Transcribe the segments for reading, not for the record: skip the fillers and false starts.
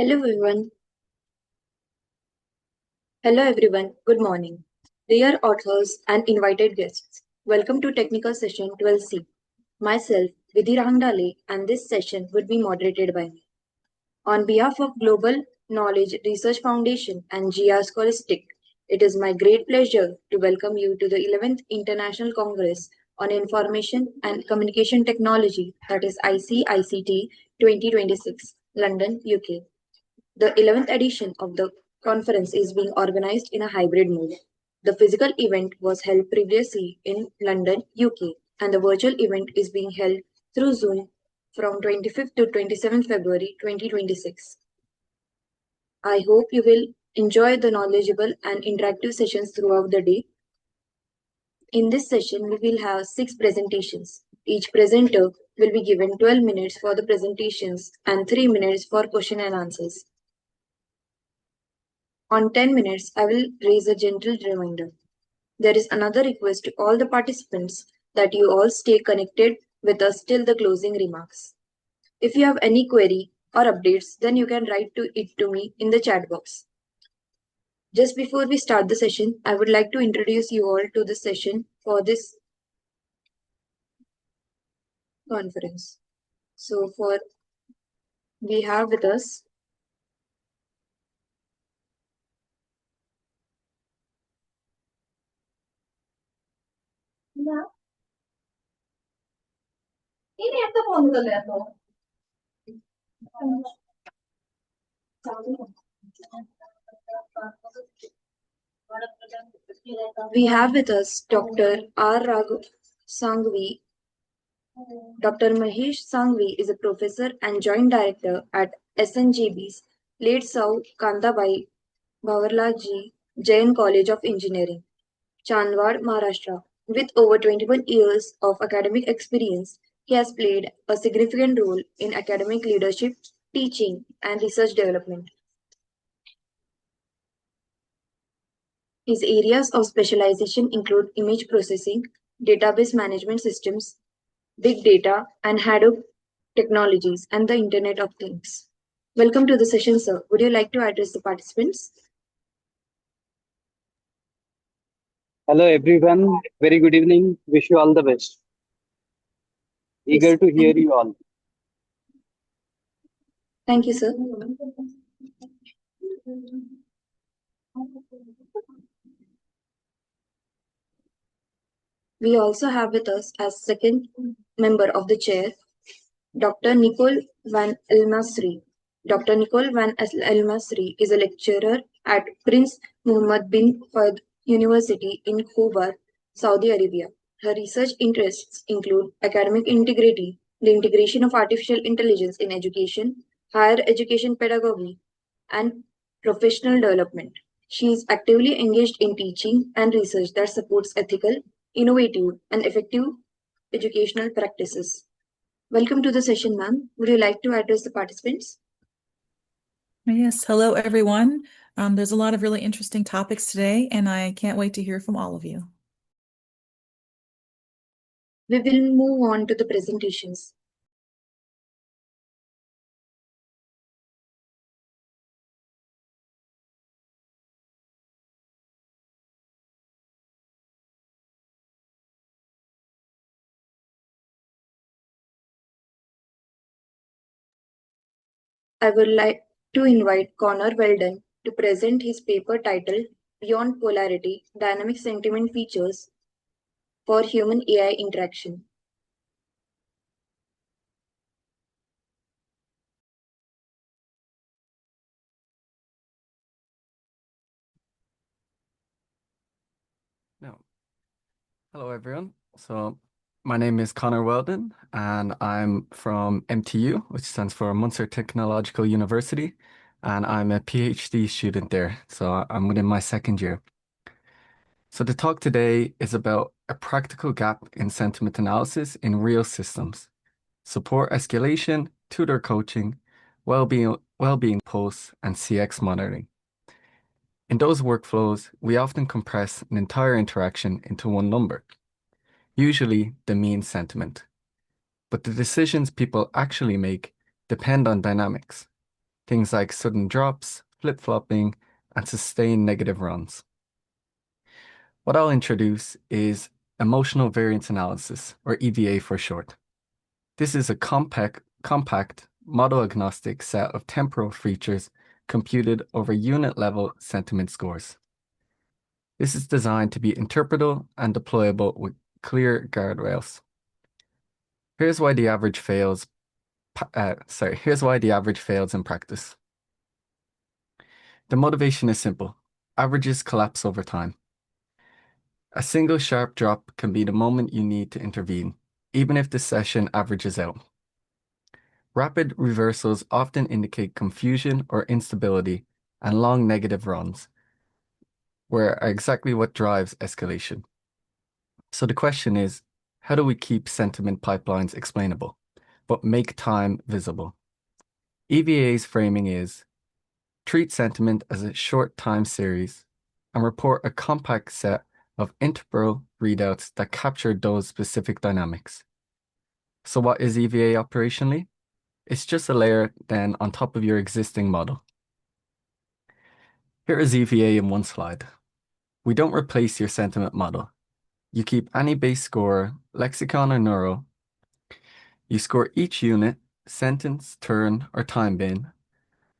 Hello everyone. Hello everyone. Good morning. Dear authors and invited guests, welcome to Technical Session 12C. Myself, Vidhi Rangdale, and this session would be moderated by me. On behalf of Global Knowledge Research Foundation and GR Scholastic, it is my great pleasure to welcome you to the 11th International Congress on Information and Communication Technology, that is ICICT 2026, London, UK. The 11th edition of the conference is being organized in a hybrid mode. The physical event was held previously in London, UK, and the virtual event is being held through Zoom from 25th to 27th February 2026. I hope you will enjoy the knowledgeable and interactive sessions throughout the day. In this session, we will have 6 presentations. Each presenter will be given 12 minutes for the presentations and 3 minutes for question and answers. On 10 minutes, I will raise a gentle reminder. There is another request to all the participants that you all stay connected with us till the closing remarks. If you have any query or updates, then you can write it to me in the chat box. Just before we start the session, I would like to introduce you all to the session for this conference. We have with us Dr. R. Raghu Sangvi. Dr. Mahesh Sangvi is a professor and joint director at SNGB's Late Sau Kandabai Bhavarlaji Jain College of Engineering, Chandwad, Maharashtra. With over 21 years of academic experience, he has played a significant role in academic leadership, teaching, and research development. His areas of specialization include image processing, database management systems, big data, and Hadoop technologies, and the Internet of Things. Welcome to the session, sir. Would you like to address the participants? Hello everyone, very good evening. Wish you all the best. Eager to hear you all. Thank you, sir. We also have with us as second member of the chair, Dr. Nicole Van Elmasri. Dr. Nicole Van Elmasri is a lecturer at Prince Muhammad bin Fahd University in Khobar, Saudi Arabia. Her research interests include academic integrity, the integration of artificial intelligence in education, higher education pedagogy, and professional development. She is actively engaged in teaching and research that supports ethical, innovative, and effective educational practices. Welcome to the session, ma'am. Would you like to address the participants? Yes, hello everyone. There's a lot of really interesting topics today, and I can't wait to hear from all of you. We will move on to the presentations. I would like to invite Connor Weldon to present his paper titled Beyond Polarity, Dynamic Sentiment Features for Human AI Interaction. No. Hello, everyone. So my name is Connor Weldon, and I'm from MTU, which stands for Munster Technological University, and I'm a PhD student there. So I'm within my second year. So the talk today is about a practical gap in sentiment analysis in real systems, support escalation, tutor coaching, well-being posts, and CX monitoring. In those workflows, we often compress an entire interaction into one number, usually the mean sentiment. But the decisions people actually make depend on dynamics. things like sudden drops, flip-flopping, and sustained negative runs. What I'll introduce is emotional variance analysis, or EVA for short. This is a compact model-agnostic set of temporal features computed over unit-level sentiment scores. This is designed to be interpretable and deployable with clear guardrails. Here's why the average fails. Here's why the average fails in practice. The motivation is simple. Averages collapse over time. A single sharp drop can be the moment you need to intervene, even if the session averages out. Rapid reversals often indicate confusion or instability, and long negative runs are exactly what drives escalation. So the question is, how do we keep sentiment pipelines explainable, but make time visible? EVA's framing is, treat sentiment as a short time series and report a compact set of interval readouts that capture those specific dynamics. So what is EVA operationally? It's just a layer then on top of your existing model. Here is EVA in one slide. We don't replace your sentiment model. You keep any base score, lexicon or neuro. You score each unit, sentence, turn, or time bin,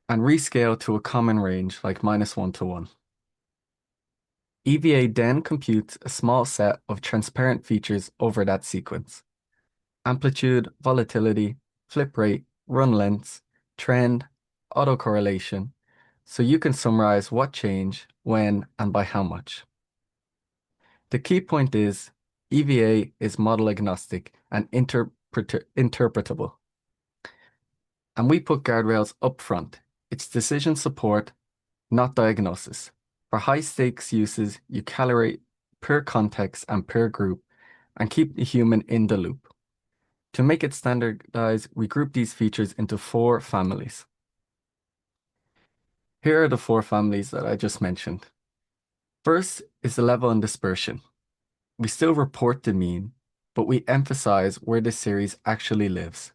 and rescale to a common range like -1 to 1. EVA then computes a small set of transparent features over that sequence. Amplitude, volatility, flip rate, run lengths, trend, autocorrelation, so you can summarize what changed, when, and by how much. The key point is EVA is model agnostic and interpretable. And we put guardrails up front. It's decision support, not diagnosis. For high stakes uses, you calibrate per context and per group and keep the human in the loop. To make it standardized, we group these features into 4 families. Here are the 4 families that I just mentioned. First is the level and dispersion. We still report the mean, but we emphasize where the series actually lives,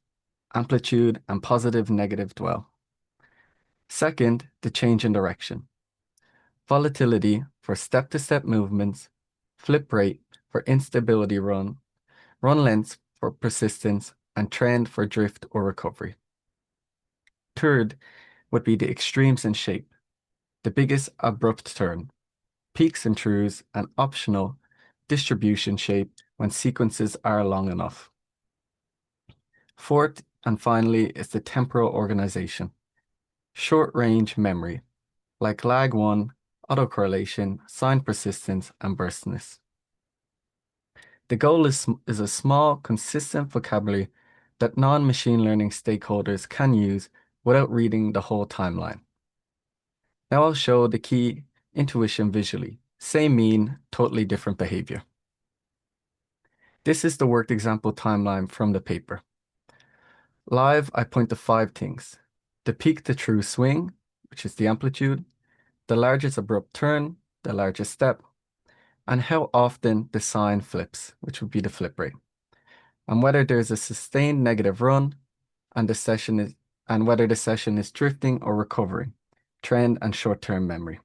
amplitude and positive-negative dwell. Second, the change in direction. Volatility for step-to-step movements, flip rate for instability run lengths for persistence, and trend for drift or recovery. Third would be the extremes in shape, the biggest abrupt turn, peaks and troughs, and optional distribution shape when sequences are long enough. Fourth, and finally, is the temporal organization. Short-range memory, like lag 1, autocorrelation, sign persistence, and burstness. The goal is a small, consistent vocabulary that non-machine learning stakeholders can use without reading the whole timeline. Now I'll show the key intuition visually. Same mean, totally different behavior. This is the worked example timeline from the paper. Live, I point to 5 things. The peak to true swing, which is the amplitude, the largest abrupt turn, the largest step, and how often the sign flips, which would be the flip rate, and whether there's a sustained negative run, and whether the session is drifting or recovering, trend and short-term memory.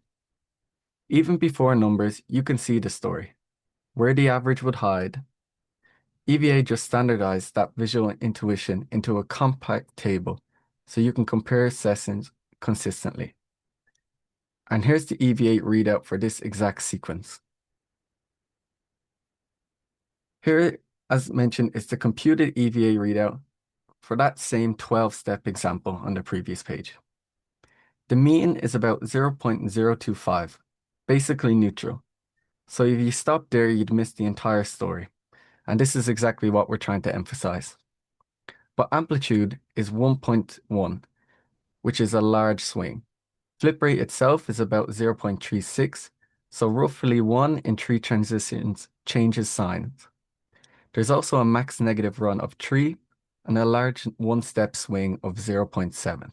Even before numbers, you can see the story. Where the average would hide, EVA just standardized that visual intuition into a compact table so you can compare sessions consistently. And here's the EVA readout for this exact sequence. Here, as mentioned, is the computed EVA readout for that same 12-step example on the previous page. The mean is about 0.025, basically neutral. So if you stop there, you'd miss the entire story. And this is exactly what we're trying to emphasize. But amplitude is 1.1, which is a large swing. Flip rate itself is about 0.36, so roughly 1 in 3 transitions changes signs. There's also a max negative run of 3 and a large 1-step swing of 0.7,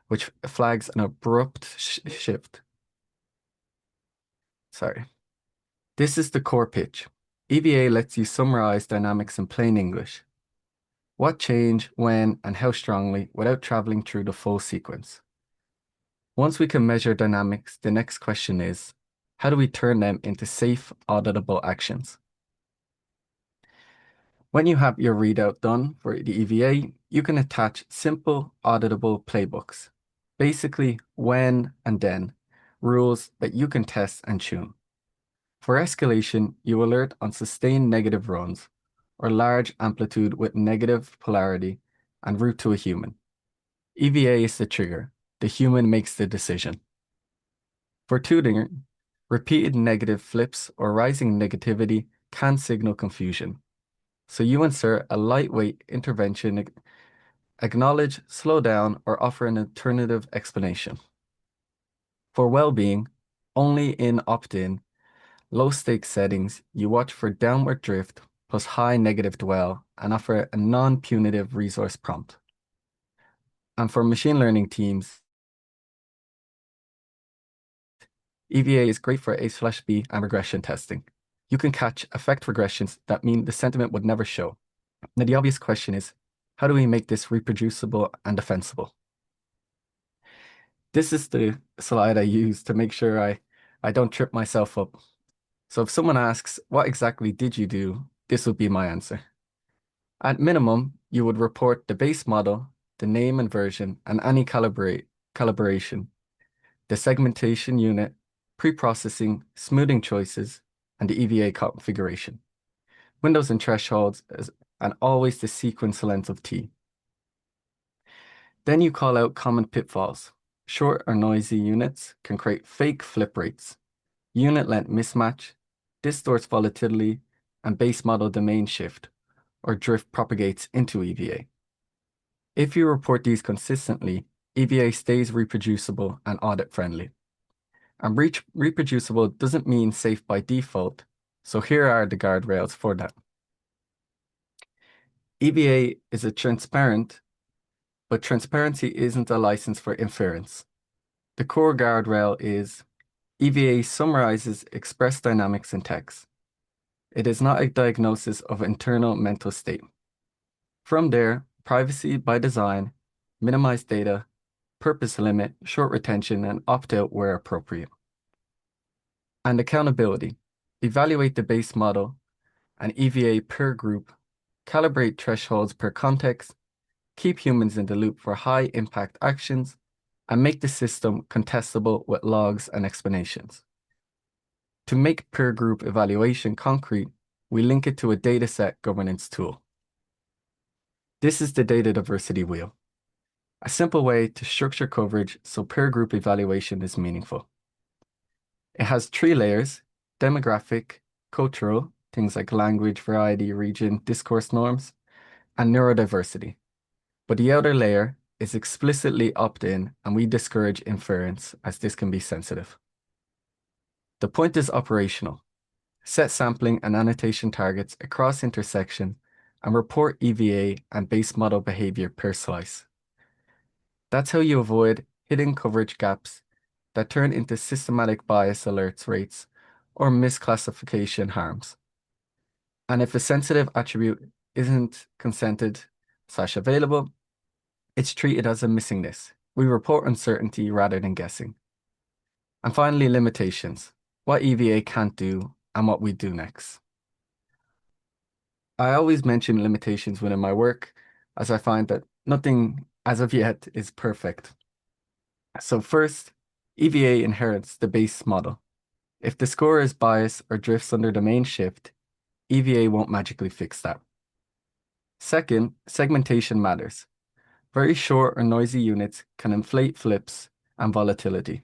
which flags an abrupt shift. This is the core pitch. EVA lets you summarize dynamics in plain English. What changed, when, and how strongly without traveling through the full sequence. Once we can measure dynamics, the next question is, how do we turn them into safe, auditable actions? When you have your readout done for the EVA, you can attach simple, auditable playbooks, basically when and then, rules that you can test and tune. For escalation, you alert on sustained negative runs or large amplitude with negative polarity and route to a human. EVA is the trigger. The human makes the decision. For tutoring, repeated negative flips or rising negativity can signal confusion. So you insert a lightweight intervention, acknowledge, slow down, or offer an alternative explanation. For well-being, only in opt-in, low-stakes settings, you watch for downward drift plus high negative dwell and offer a non-punitive resource prompt. And for machine learning teams, EVA is great for A/B and regression testing. You can catch effect regressions that mean the sentiment would never show. Now, the obvious question is, how do we make this reproducible and defensible? This is the slide I use to make sure I don't trip myself up. So if someone asks, what exactly did you do? This would be my answer. At minimum, you would report the base model, the name and version, and any calibration, the segmentation unit, pre-processing, smoothing choices, and the EVA configuration. Windows and thresholds, and always the sequence length of T. Then you call out common pitfalls. Short or noisy units can create fake flip rates, unit length mismatch, distorts volatility, and base model domain shift, or drift propagates into EVA. If you report these consistently, EVA stays reproducible and audit-friendly. And reproducible doesn't mean safe by default, so here are the guardrails for that. EVA is a transparent, but transparency isn't a license for inference. The core guardrail is EVA summarizes expressed dynamics in text. It is not a diagnosis of internal mental state. From there, privacy by design, minimize data, purpose limit, short retention, and opt-out where appropriate. And accountability. Evaluate the base model and EVA per group, calibrate thresholds per context, keep humans in the loop for high-impact actions, and make the system contestable with logs and explanations. To make peer group evaluation concrete, we link it to a dataset governance tool. This is the data diversity wheel, a simple way to structure coverage so peer group evaluation is meaningful. It has 3 layers: demographic, cultural, things like language, variety, region, discourse norms, and neurodiversity. But the outer layer is explicitly opt-in, and we discourage inference as this can be sensitive. The point is operational. Set sampling and annotation targets across intersection and report EVA and base model behavior per slice. That's how you avoid hidden coverage gaps that turn into systematic bias alerts rates or misclassification harms. And if a sensitive attribute isn't consented/available, it's treated as a missingness. We report uncertainty rather than guessing. And finally, limitations, what EVA can't do and what we do next. I always mention limitations within my work, as I find that nothing as of yet is perfect. So first, EVA inherits the base model. If the score is biased or drifts under domain shift, EVA won't magically fix that. Second, segmentation matters. Very short or noisy units can inflate flips and volatility.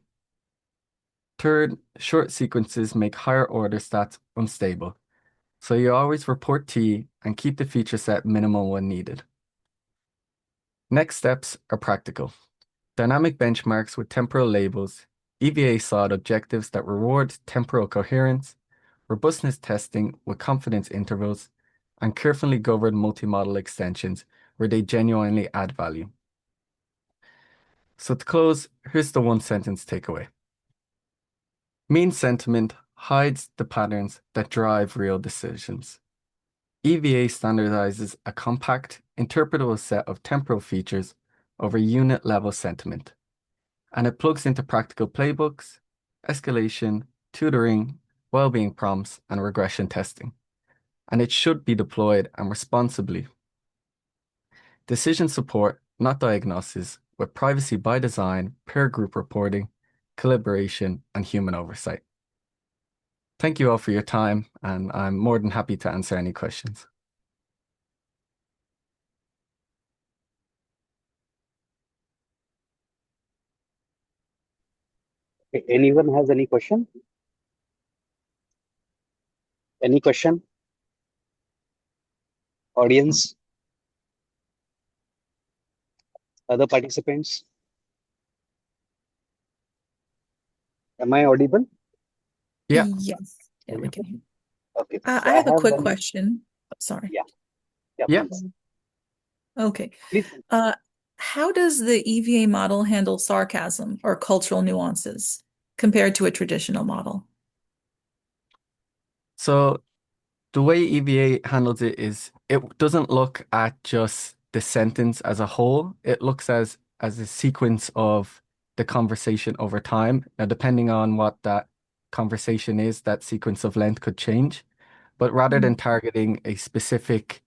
Third, short sequences make higher order stats unstable, so you always report T and keep the feature set minimal when needed. Next steps are practical. Dynamic benchmarks with temporal labels, EVA sought objectives that reward temporal coherence, robustness testing with confidence intervals, and carefully governed multi-model extensions where they genuinely add value. So to close, here's the one-sentence takeaway. Mean sentiment hides the patterns that drive real decisions. EVA standardizes a compact, interpretable set of temporal features over unit-level sentiment. and it plugs into practical playbooks, escalation, tutoring, well-being prompts, and regression testing. And it should be deployed and responsibly. Decision support, not diagnosis, with privacy by design, peer group reporting, collaboration, and human oversight. Thank you all for your time, and I'm more than happy to answer any questions. Okay, anyone has any question? Any question? Audience? Other participants? Am I audible? Yeah, Yes. Yeah, we can hear. Okay, I so I have a have quick one. question. Sorry. Yeah, yeah, yeah. please. Okay. Please. How does the EVA model handle sarcasm or cultural nuances compared to a traditional model? So the way EVA handles it is it doesn't look at just the sentence as a whole. It looks as a sequence of the conversation over time. Now, depending on what that conversation is, that sequence of length could change. But rather than targeting a specific,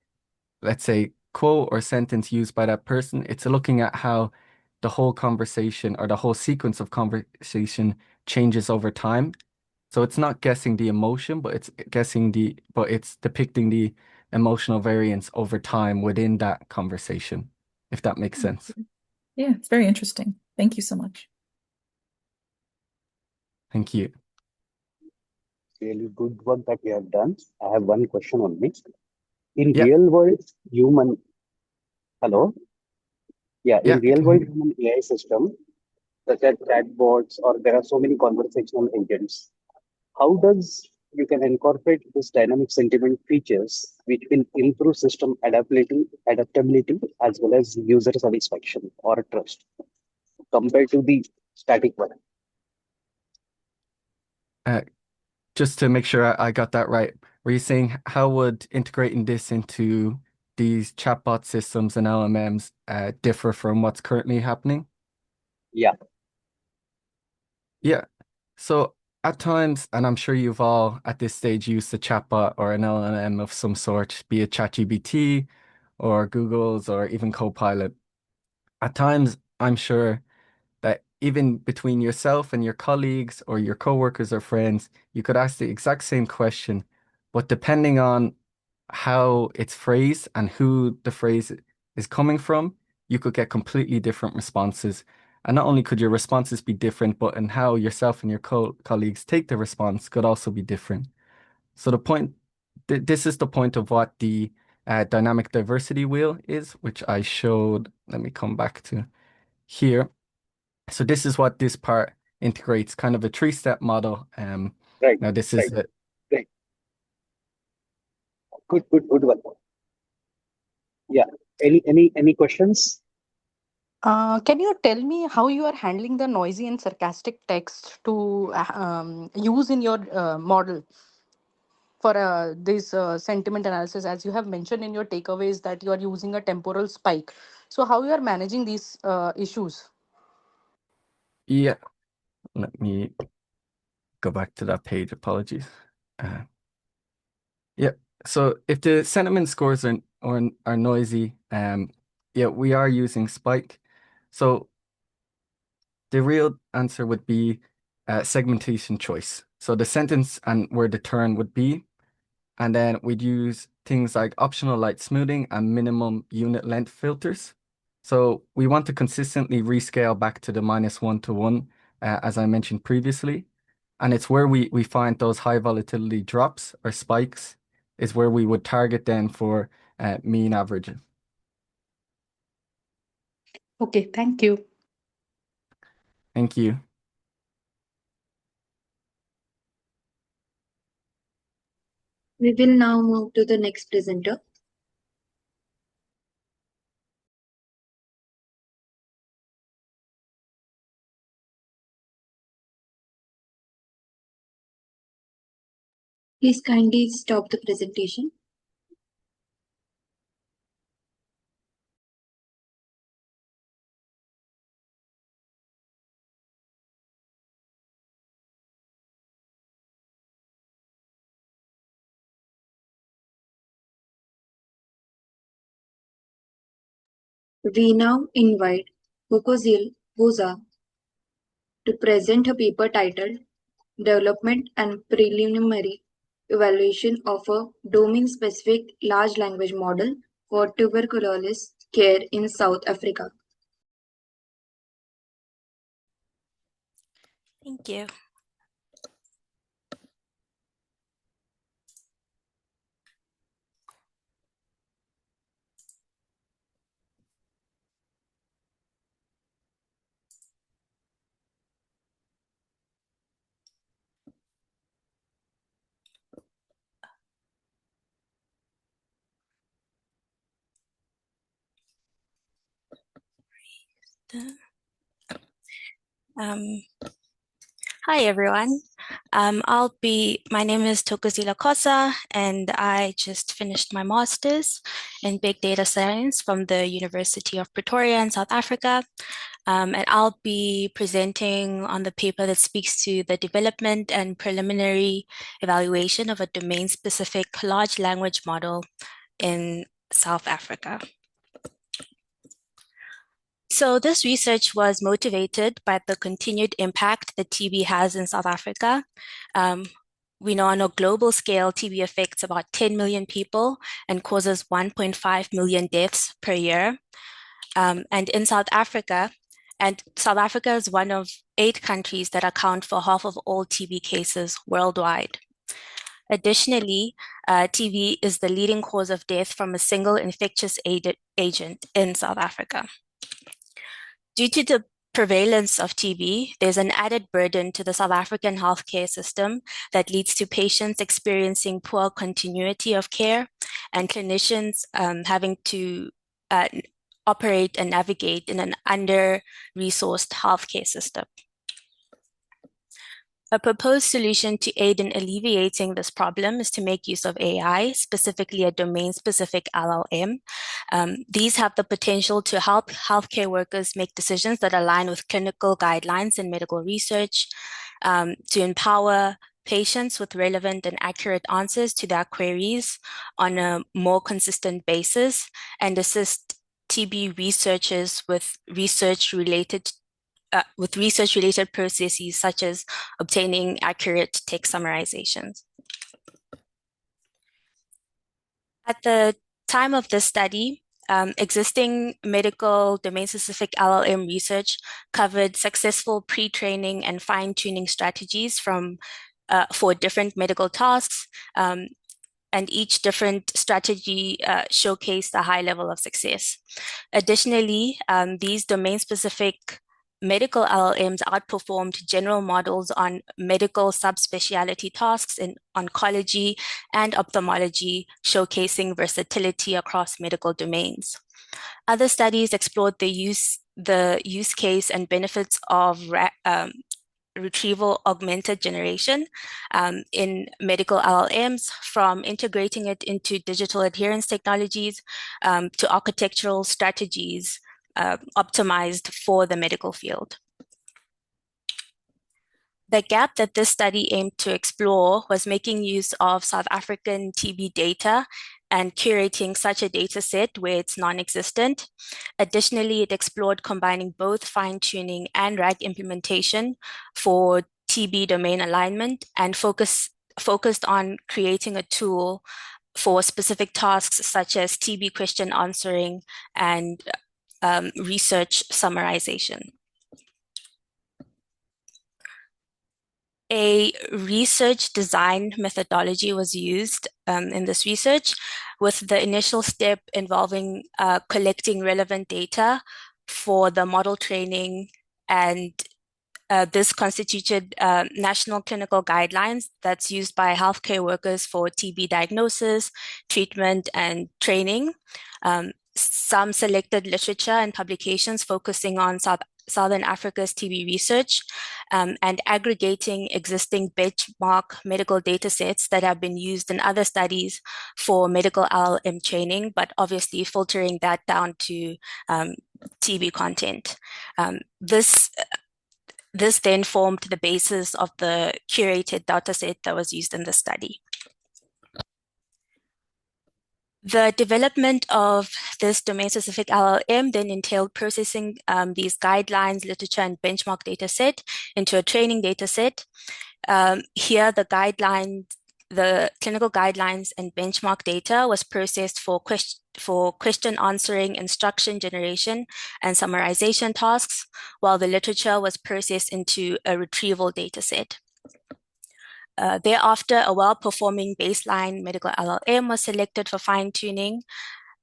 let's say, quote or sentence used by that person, it's looking at how the whole conversation or the whole sequence of conversation changes over time. So it's not guessing the emotion, but it's depicting the emotional variance over time within that conversation, if that makes sense. Yeah, it's very interesting. Thank you so much. Thank you. Really good work that you have done. I have one question only. In Yeah, real world human, hello? Yeah, yeah, in I real can hear world you. human AI system, such as chatbots, or there are so many conversational agents. How does you can incorporate this dynamic sentiment features which will improve system adaptability as well as user satisfaction or trust compared to the static one? Uh, just to make sure I got that right, were you saying how would integrating this into these chatbot systems and LMMs differ from what's currently happening? Yeah, Yeah. So at times, and I'm sure you've all at this stage used a chatbot or an LLM of some sort, be it ChatGPT or Google's or even Copilot. At times, I'm sure that even between yourself and your colleagues or your coworkers or friends, you could ask the exact same question, but depending on how it's phrased and who the phrase is coming from, you could get completely different responses. And not only could your responses be different, but in how yourself and your colleagues take the response could also be different. So the point, this is the point of what the dynamic diversity wheel is, which I showed. Let me come back to here. So this is what this part integrates, kind of a three-step model. right, Now this right, is it. right. Good one. Yeah. Any questions? Can you tell me how you are handling the noisy and sarcastic text to use in your model for this sentiment analysis? As you have mentioned in your takeaways that you are using a temporal spike. So how you are managing these issues? Yeah, let me go back to that page. Apologies. Uh, yeah. So if the sentiment scores are noisy, yeah, we are using Spike. So the real answer would be segmentation choice. So the sentence and where the turn would be, and then we'd use things like optional light smoothing and minimum unit length filters. So we want to consistently rescale back to the -1 to 1, as I mentioned previously. And it's where we find those high volatility drops or spikes is where we would target then for mean averages. Okay, thank you. Thank you. We will now move to the next presenter. Please kindly stop the presentation. We now invite Hukozil Huza to present a paper titled Development and Preliminary Evaluation of a Domain-Specific Large Language Model for Tuberculosis Care in South Africa. Thank you. Um, Hi everyone. My name is Tokozila Kosa, and I just finished my master's in big data science from the University of Pretoria in South Africa. And I'll be presenting on the paper that speaks to the development and preliminary evaluation of a domain-specific large language model in South Africa. So this research was motivated by the continued impact that TB has in South Africa. We know on a global scale, TB affects about 10 million people and causes 1.5 million deaths per year. And South Africa is one of 8 countries that account for half of all TB cases worldwide. Additionally, TB is the leading cause of death from a single infectious agent in South Africa. Due to the prevalence of TB, there's an added burden to the South African healthcare system that leads to patients experiencing poor continuity of care and clinicians having to operate and navigate in an under-resourced healthcare system. A proposed solution to aid in alleviating this problem is to make use of AI, specifically a domain-specific LLM. These have the potential to help healthcare workers make decisions that align with clinical guidelines and medical research, to empower patients with relevant and accurate answers to their queries on a more consistent basis, and assist TB researchers with research-related processes such as obtaining accurate text summarizations. At the time of this study, existing medical domain-specific LLM research covered successful pre-training and fine-tuning strategies for different medical tasks, and each different strategy showcased a high level of success. Additionally, these domain-specific medical LLMs outperformed general models on medical subspecialty tasks in oncology and ophthalmology, showcasing versatility across medical domains. Other studies explored the use case and benefits of retrieval augmented generation in medical LLMs, from integrating it into digital adherence technologies to architectural strategies optimized for the medical field. The gap that this study aimed to explore was making use of South African TB data and curating such a data set where it's non-existent. Additionally, it explored combining both fine-tuning and RAG implementation for TB domain alignment, and focused on creating a tool for specific tasks such as TB question answering and research summarization. A research design methodology was used in this research, with the initial step involving collecting relevant data for the model training, and this constituted national clinical guidelines that's used by healthcare workers for TB diagnosis, treatment, and training. Some selected literature and publications focusing on Southern Africa's TB research, and aggregating existing benchmark medical data sets that have been used in other studies for medical LLM training, but obviously filtering that down to TB content. This then formed the basis of the curated dataset that was used in the study. The development of this domain-specific LLM then entailed processing these guidelines, literature, and benchmark data set into a training data set. Here, the clinical guidelines and benchmark data was processed for question answering, instruction generation, and summarization tasks, while the literature was processed into a retrieval data set. Thereafter, a well-performing baseline medical LLM was selected for fine-tuning.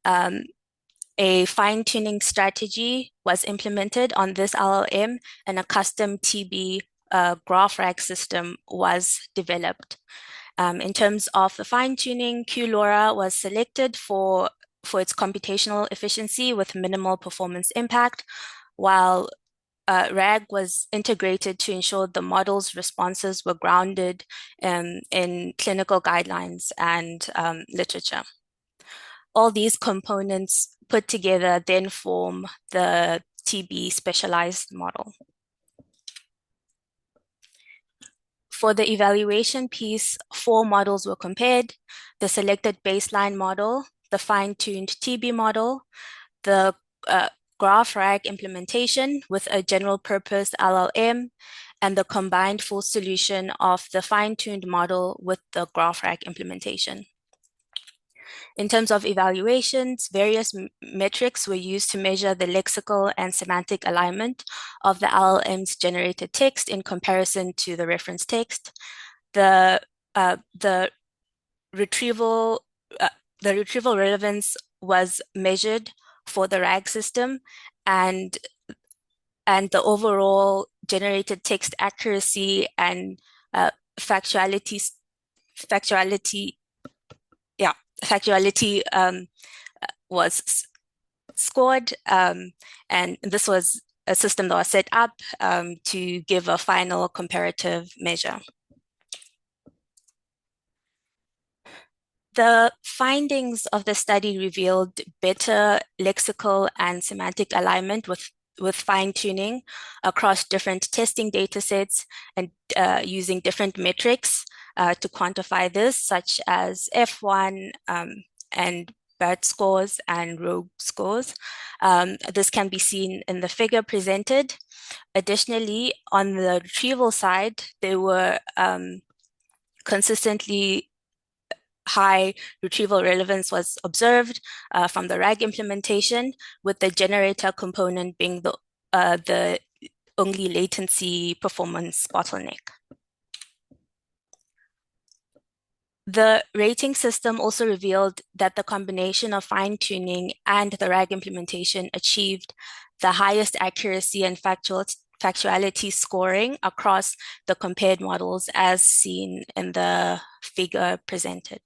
A fine-tuning strategy was implemented on this LLM, and a custom TB graph rag system was developed. In terms of the fine-tuning, QLoRa was selected for its computational efficiency with minimal performance impact, while RAG was integrated to ensure the model's responses were grounded in clinical guidelines and literature. All these components put together then form the TB specialized model. For the evaluation piece, 4 models were compared: the selected baseline model, the fine-tuned TB model, the graph rag implementation with a general purpose LLM, and the combined full solution of the fine-tuned model with the graph rag implementation. In terms of evaluations, various metrics were used to measure the lexical and semantic alignment of the LLM's generated text in comparison to the reference text. The retrieval relevance was measured for the RAG system, and the overall generated text accuracy and factuality was scored, and this was a system that was set up to give a final comparative measure. The findings of the study revealed better lexical and semantic alignment with fine-tuning across different testing data sets and using different metrics to quantify this, such as F1 and BERT scores and ROGUE scores. This can be seen in the figure presented. Additionally, on the retrieval side, there were consistently high retrieval relevance was observed from the RAG implementation, with the generator component being the only latency performance bottleneck. The rating system also revealed that the combination of fine-tuning and the RAG implementation achieved the highest accuracy and factuality scoring across the compared models, as seen in the figure presented.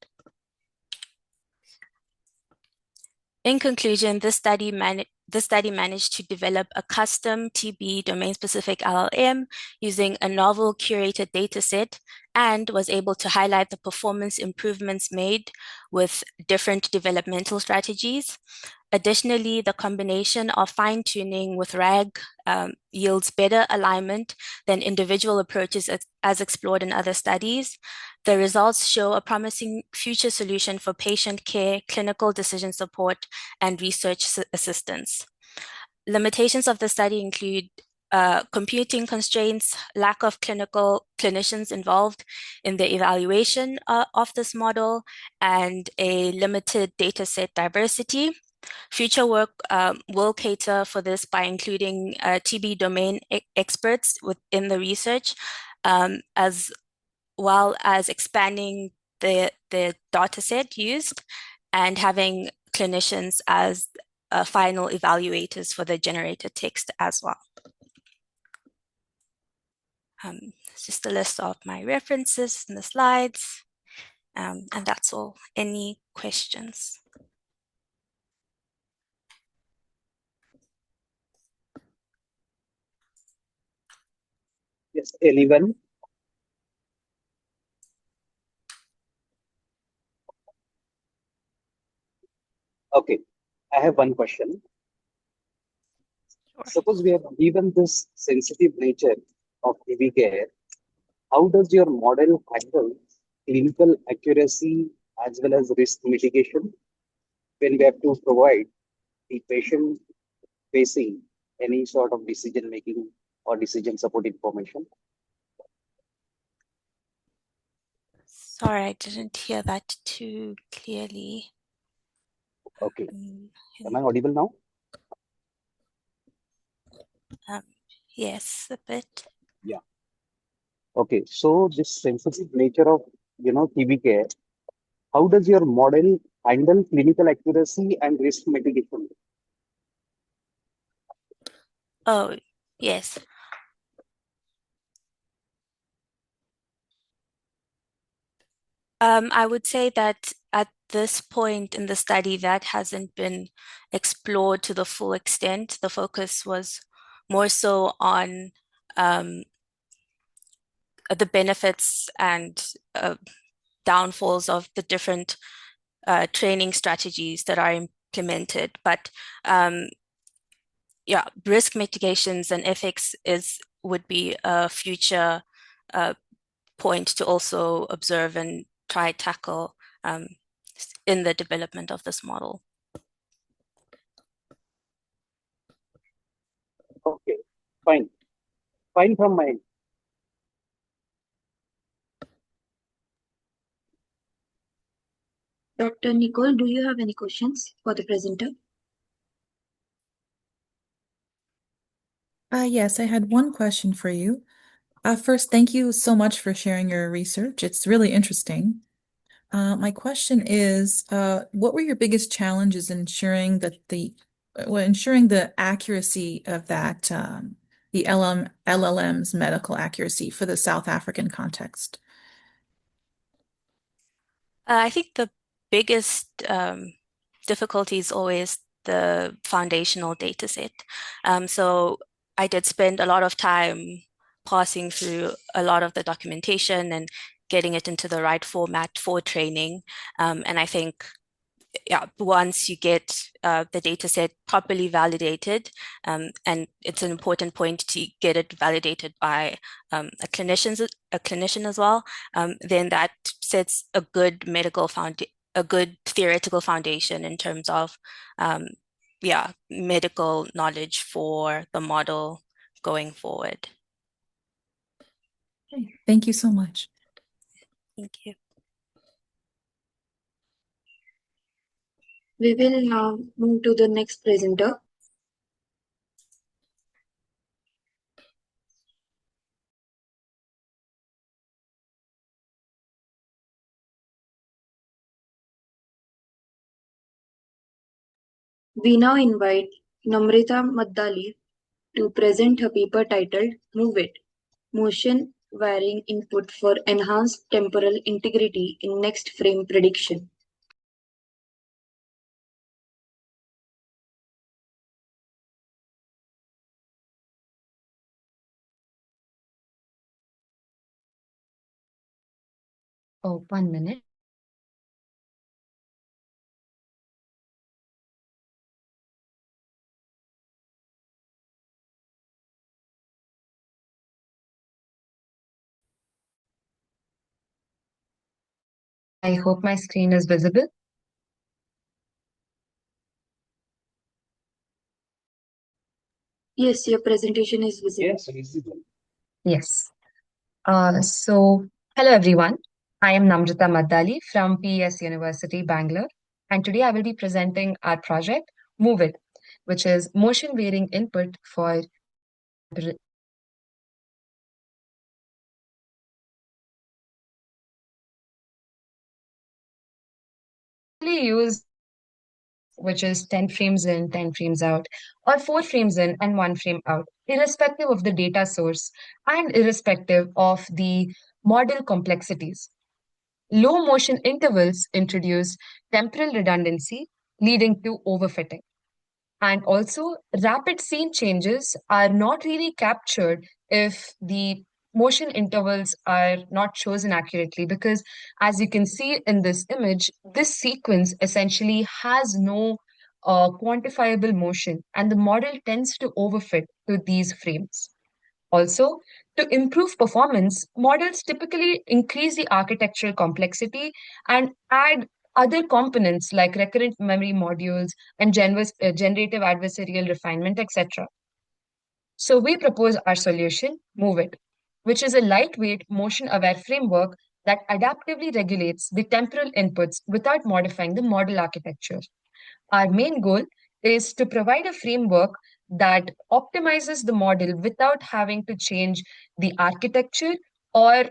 In conclusion, this study managed to develop a custom TB domain-specific LLM using a novel curated dataset, and was able to highlight the performance improvements made with different developmental strategies. Additionally, the combination of fine-tuning with RAG yields better alignment than individual approaches as explored in other studies. The results show a promising future solution for patient care, clinical decision support, and research assistance. Limitations of the study include computing constraints, lack of clinicians involved in the evaluation of this model, and a limited dataset diversity. Future work will cater for this by including TB domain experts within the research, as well as expanding the dataset used and having clinicians as final evaluators for the generated text as well. It's just a list of my references in the slides, and that's all. Any questions? Yes, anyone? Okay, I have one question. Sure. Suppose we have given this sensitive nature of TB care, how does your model handle clinical accuracy as well as risk mitigation? when we have to provide the patient facing any sort of decision making or decision support information? Sorry, I didn't hear that too clearly. Okay. Um, Am I audible now? yes, a bit. Yeah. Okay. So this sensitive nature of TB care, how does your model handle clinical accuracy and risk mitigation? Oh, yes. I would say that at this point in the study, that hasn't been explored to the full extent. The focus was more so on the benefits and downfalls of the different training strategies that are implemented. But yeah, risk mitigations and ethics would be a future point to also observe and try tackle in the development of this model. Okay, fine. Fine from my end. Dr. Nicole, do you have any questions for the presenter? Yes, I had one question for you. First, thank you so much for sharing your research. It's really interesting. My question is, what were your biggest challenges in ensuring that ensuring the accuracy of that, the LLM's medical accuracy for the South African context? I think the biggest difficulty is always the foundational data set. So I did spend a lot of time passing through a lot of the documentation and getting it into the right format for training. And I think yeah, once you get the data set properly validated, and it's an important point to get it validated by a clinician as well, then that sets a good a good theoretical foundation in terms of yeah, medical knowledge for the model going forward. Okay, thank you so much. Thank you. We will now move to the next presenter. We now invite Namrita Maddali to present her paper titled Move It, Motion Varying Input for Enhanced Temporal Integrity in Next Frame Prediction. Oh, 1 minute. I hope my screen is visible. Yes, your presentation is visible. Yes, visible. Yes. So, hello everyone. I am Namrita Maddali from PES University, Bangalore. And today I will be presenting our project, Move It, which is motion varying input for use, which is 10 frames in, 10 frames out, or 4 frames in and 1 frame out, irrespective of the data source and irrespective of the model complexities. Low motion intervals introduce temporal redundancy, leading to overfitting. And also, rapid scene changes are not really captured if the motion intervals are not chosen accurately, because as you can see in this image, this sequence essentially has no quantifiable motion, and the model tends to overfit to these frames. Also, to improve performance, models typically increase the architectural complexity and add other components like recurrent memory modules and generative adversarial refinement, etc. So we propose our solution, Move It, which is a lightweight, motion-aware framework that adaptively regulates the temporal inputs without modifying the model architecture. Our main goal is to provide a framework that optimizes the model without having to change the architecture or,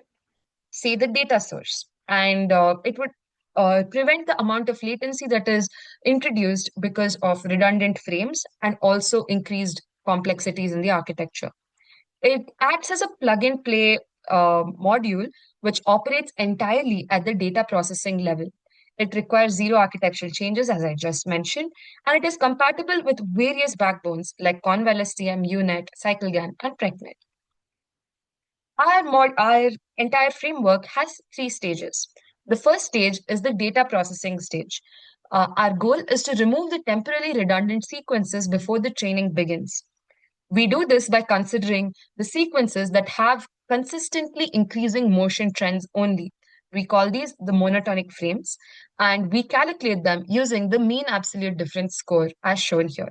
say, the data source. And it would prevent the amount of latency that is introduced because of redundant frames and also increased complexities in the architecture. It acts as a plug and play module which operates entirely at the data processing level. It requires zero architectural changes, as I just mentioned, and it is compatible with various backbones like Conval STM, UNet, CycleGAN, and PrecNet. Our entire framework has three stages. The first stage is the data processing stage. Our goal is to remove the temporarily redundant sequences before the training begins. We do this by considering the sequences that have consistently increasing motion trends only. We call these the monotonic frames, and we calculate them using the mean absolute difference score as shown here.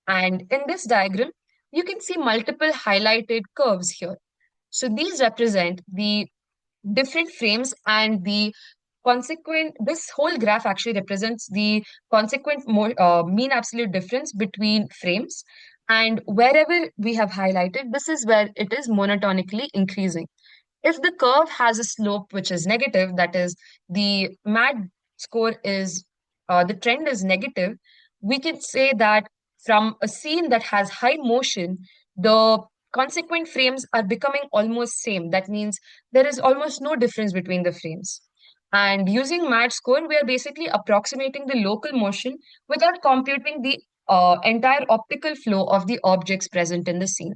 And in this diagram, you can see multiple highlighted curves here. So these represent the different frames and the consequent, this whole graph actually represents the consequent mean absolute difference between frames. And wherever we have highlighted, this is where it is monotonically increasing. If the curve has a slope which is negative, that is, the MAD score is, the trend is negative, we can say that from a scene that has high motion, the consequent frames are becoming almost same. That means there is almost no difference between the frames. And using MAD score, we are basically approximating the local motion without computing the entire optical flow of the objects present in the scene.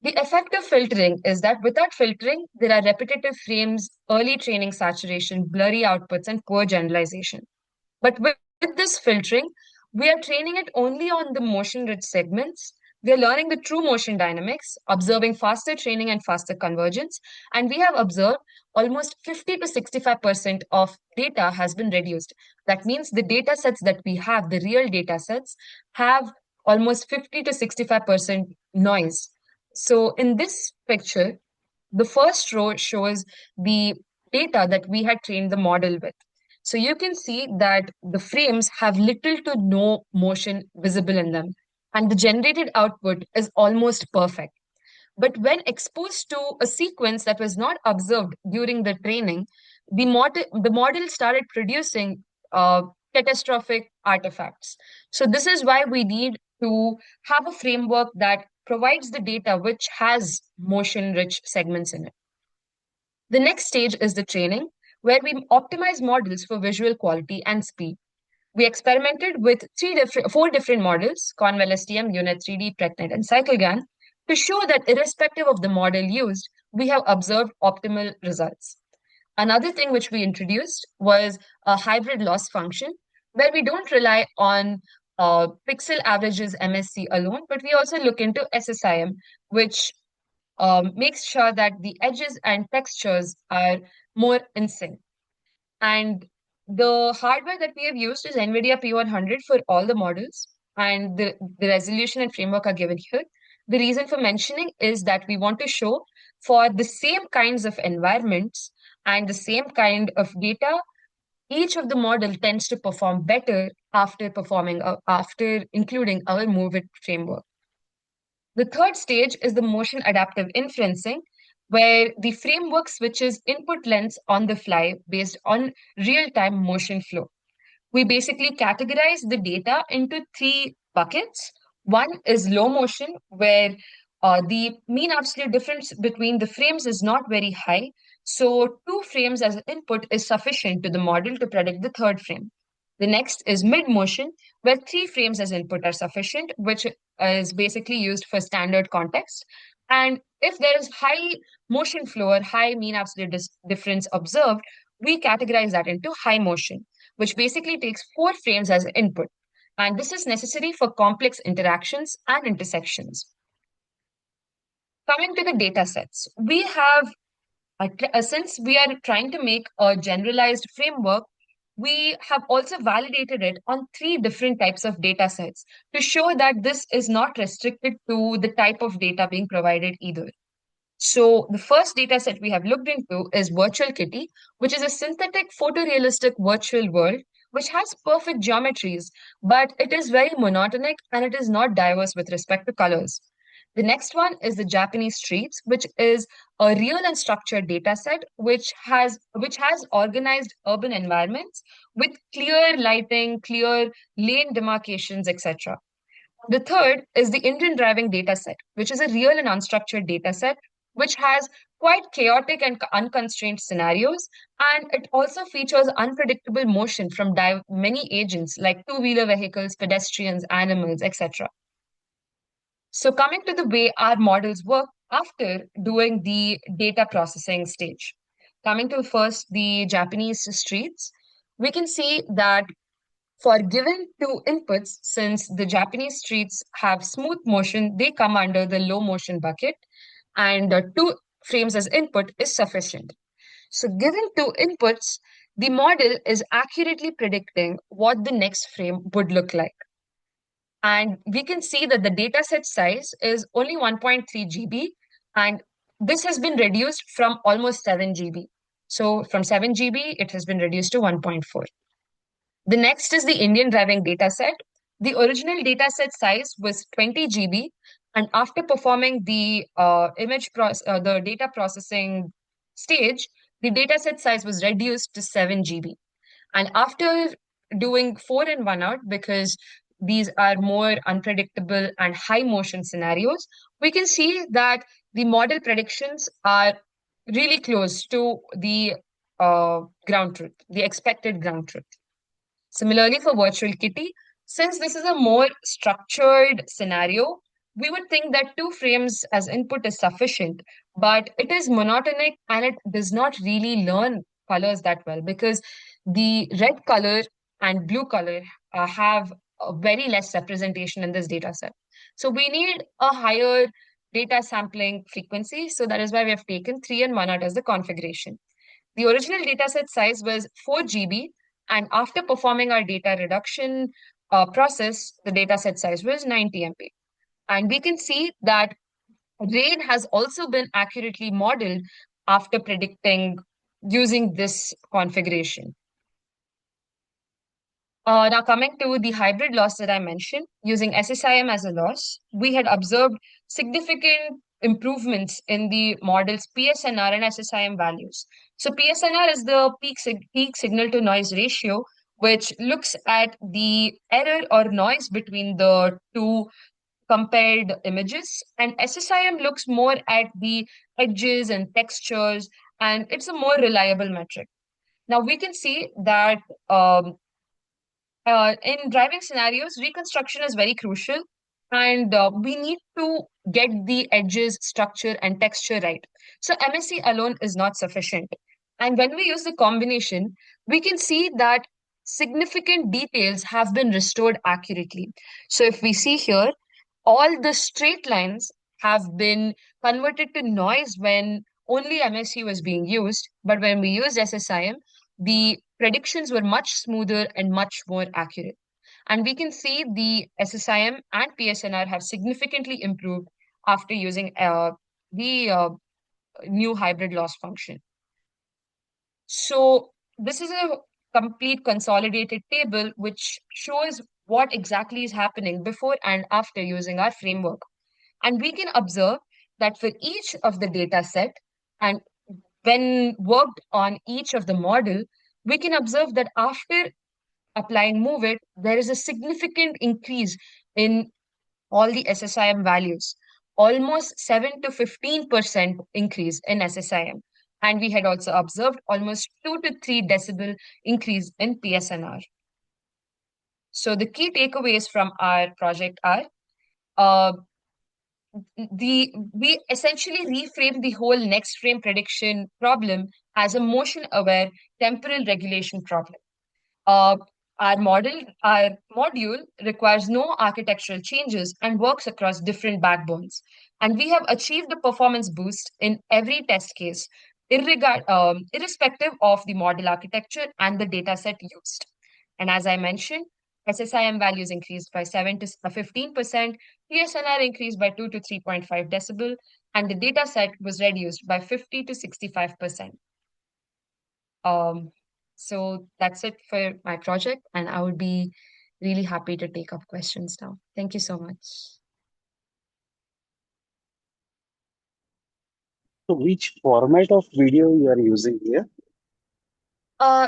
The effect of filtering is that without filtering, there are repetitive frames, early training saturation, blurry outputs, and poor generalization. But with this filtering, we are training it only on the motion-rich segments. We are learning the true motion dynamics, observing faster training and faster convergence, and we have observed almost 50 to 65% of data has been reduced. That means the data sets that we have, the real data sets, have almost 50 to 65% noise. So in this picture, the first row shows the data that we had trained the model with. So you can see that the frames have little to no motion visible in them, and the generated output is almost perfect. But when exposed to a sequence that was not observed during the training, the model started producing uh, catastrophic artifacts. So this is why we need to have a framework that provides the data which has motion-rich segments in it. The next stage is the training, where we optimize models for visual quality and speed. We experimented with four different models, Conval STM, UNet 3D, PrecNet, and CycleGAN, to show that irrespective of the model used, we have observed optimal results. Another thing which we introduced was a hybrid loss function, where we don't rely on pixel averages MSC alone, but we also look into SSIM, which makes sure that the edges and textures are more in sync. And the hardware that we have used is NVIDIA P100 for all the models, and the resolution and framework are given here. The reason for mentioning is that we want to show for the same kinds of environments and the same kind of data, each of the model tends to perform better after including our Move It framework. The third stage is the motion adaptive inferencing, where the framework switches input lengths on the fly based on real-time motion flow. We basically categorize the data into three buckets. One is low motion, where the mean absolute difference between the frames is not very high. So, two frames as an input is sufficient to the model to predict the third frame. The next is mid motion, where three frames as input are sufficient, which is basically used for standard context. And if there is high motion flow or high mean absolute difference observed, we categorize that into high motion, which basically takes four frames as input. And this is necessary for complex interactions and intersections. Coming to the data sets, we have, since we are trying to make a generalized framework, we have also validated it on 3 different types of data sets to show that this is not restricted to the type of data being provided either. So the first data set we have looked into is Virtual Kitty, which is a synthetic photorealistic virtual world which has perfect geometries, but it is very monotonic and it is not diverse with respect to colors. The next one is the Japanese streets, which is a real and structured data set which has organized urban environments with clear lighting, clear lane demarcations, etc. The third is the Indian driving data set, which is a real and unstructured data set, which has quite chaotic and unconstrained scenarios. And it also features unpredictable motion from many agents like two-wheeler vehicles, pedestrians, animals, etc. So, coming to the way our models work after doing the data processing stage. Coming to first the Japanese streets, we can see that for given two inputs, since the Japanese streets have smooth motion, they come under the low motion bucket, and 2 frames as input is sufficient. So, given 2 inputs, the model is accurately predicting what the next frame would look like. And we can see that the dataset size is only 1.3 GB, and this has been reduced from almost 7 GB. So, from 7 GB, it has been reduced to 1.4. The next is the Indian driving dataset. The original dataset size was 20 GB, and after performing the the data processing stage, the dataset size was reduced to 7 GB. And after doing 4 in 1 out, because these are more unpredictable and high motion scenarios, we can see that the model predictions are really close to the ground truth, the expected ground truth. Similarly, for Virtual Kitty, since this is a more structured scenario, we would think that 2 frames as input is sufficient, but it is monotonic and it does not really learn colors that well because the red color and blue color have a very less representation in this data set. So we need a higher data sampling frequency. So that is why we have taken 3 and 1 out as the configuration. The original dataset size was 4 GB, and after performing our data reduction process, the dataset size was 90 MB. And we can see that rain has also been accurately modeled after predicting using this configuration. Now, coming to the hybrid loss that I mentioned, using SSIM as a loss, we had observed significant improvements in the model's PSNR and SSIM values. So, PSNR is the peak signal to noise ratio, which looks at the error or noise between the two compared images, and SSIM looks more at the edges and textures, and it's a more reliable metric. Now, we can see that in driving scenarios, reconstruction is very crucial, and we need to get the edges, structure, and texture right. So, MSE alone is not sufficient. And when we use the combination, we can see that significant details have been restored accurately. So, if we see here, all the straight lines have been converted to noise when only MSE was being used, but when we used SSIM, the predictions were much smoother and much more accurate. And we can see the SSIM and PSNR have significantly improved after using the new hybrid loss function. So this is a complete consolidated table which shows what exactly is happening before and after using our framework. And we can observe that for each of the data set and when worked on each of the model, we can observe that after applying MoveIt, there is a significant increase in all the SSIM values, almost 7 to 15% increase in SSIM. And we had also observed almost 2 to 3 decibel increase in PSNR. So the key takeaways from our project are uh, we essentially reframe the whole next frame prediction problem as a motion aware temporal regulation problem. Uh, our module requires no architectural changes and works across different backbones. And we have achieved a performance boost in every test case irrespective of the model architecture and the data set used. And as I mentioned, SSIM values increased by 7 to 15%, PSNR increased by 2 to 3.5 decibel, and the data set was reduced by 50 to 65%. So that's it for my project, and I would be really happy to take up questions now. Thank you so much. So which format of video you are using here?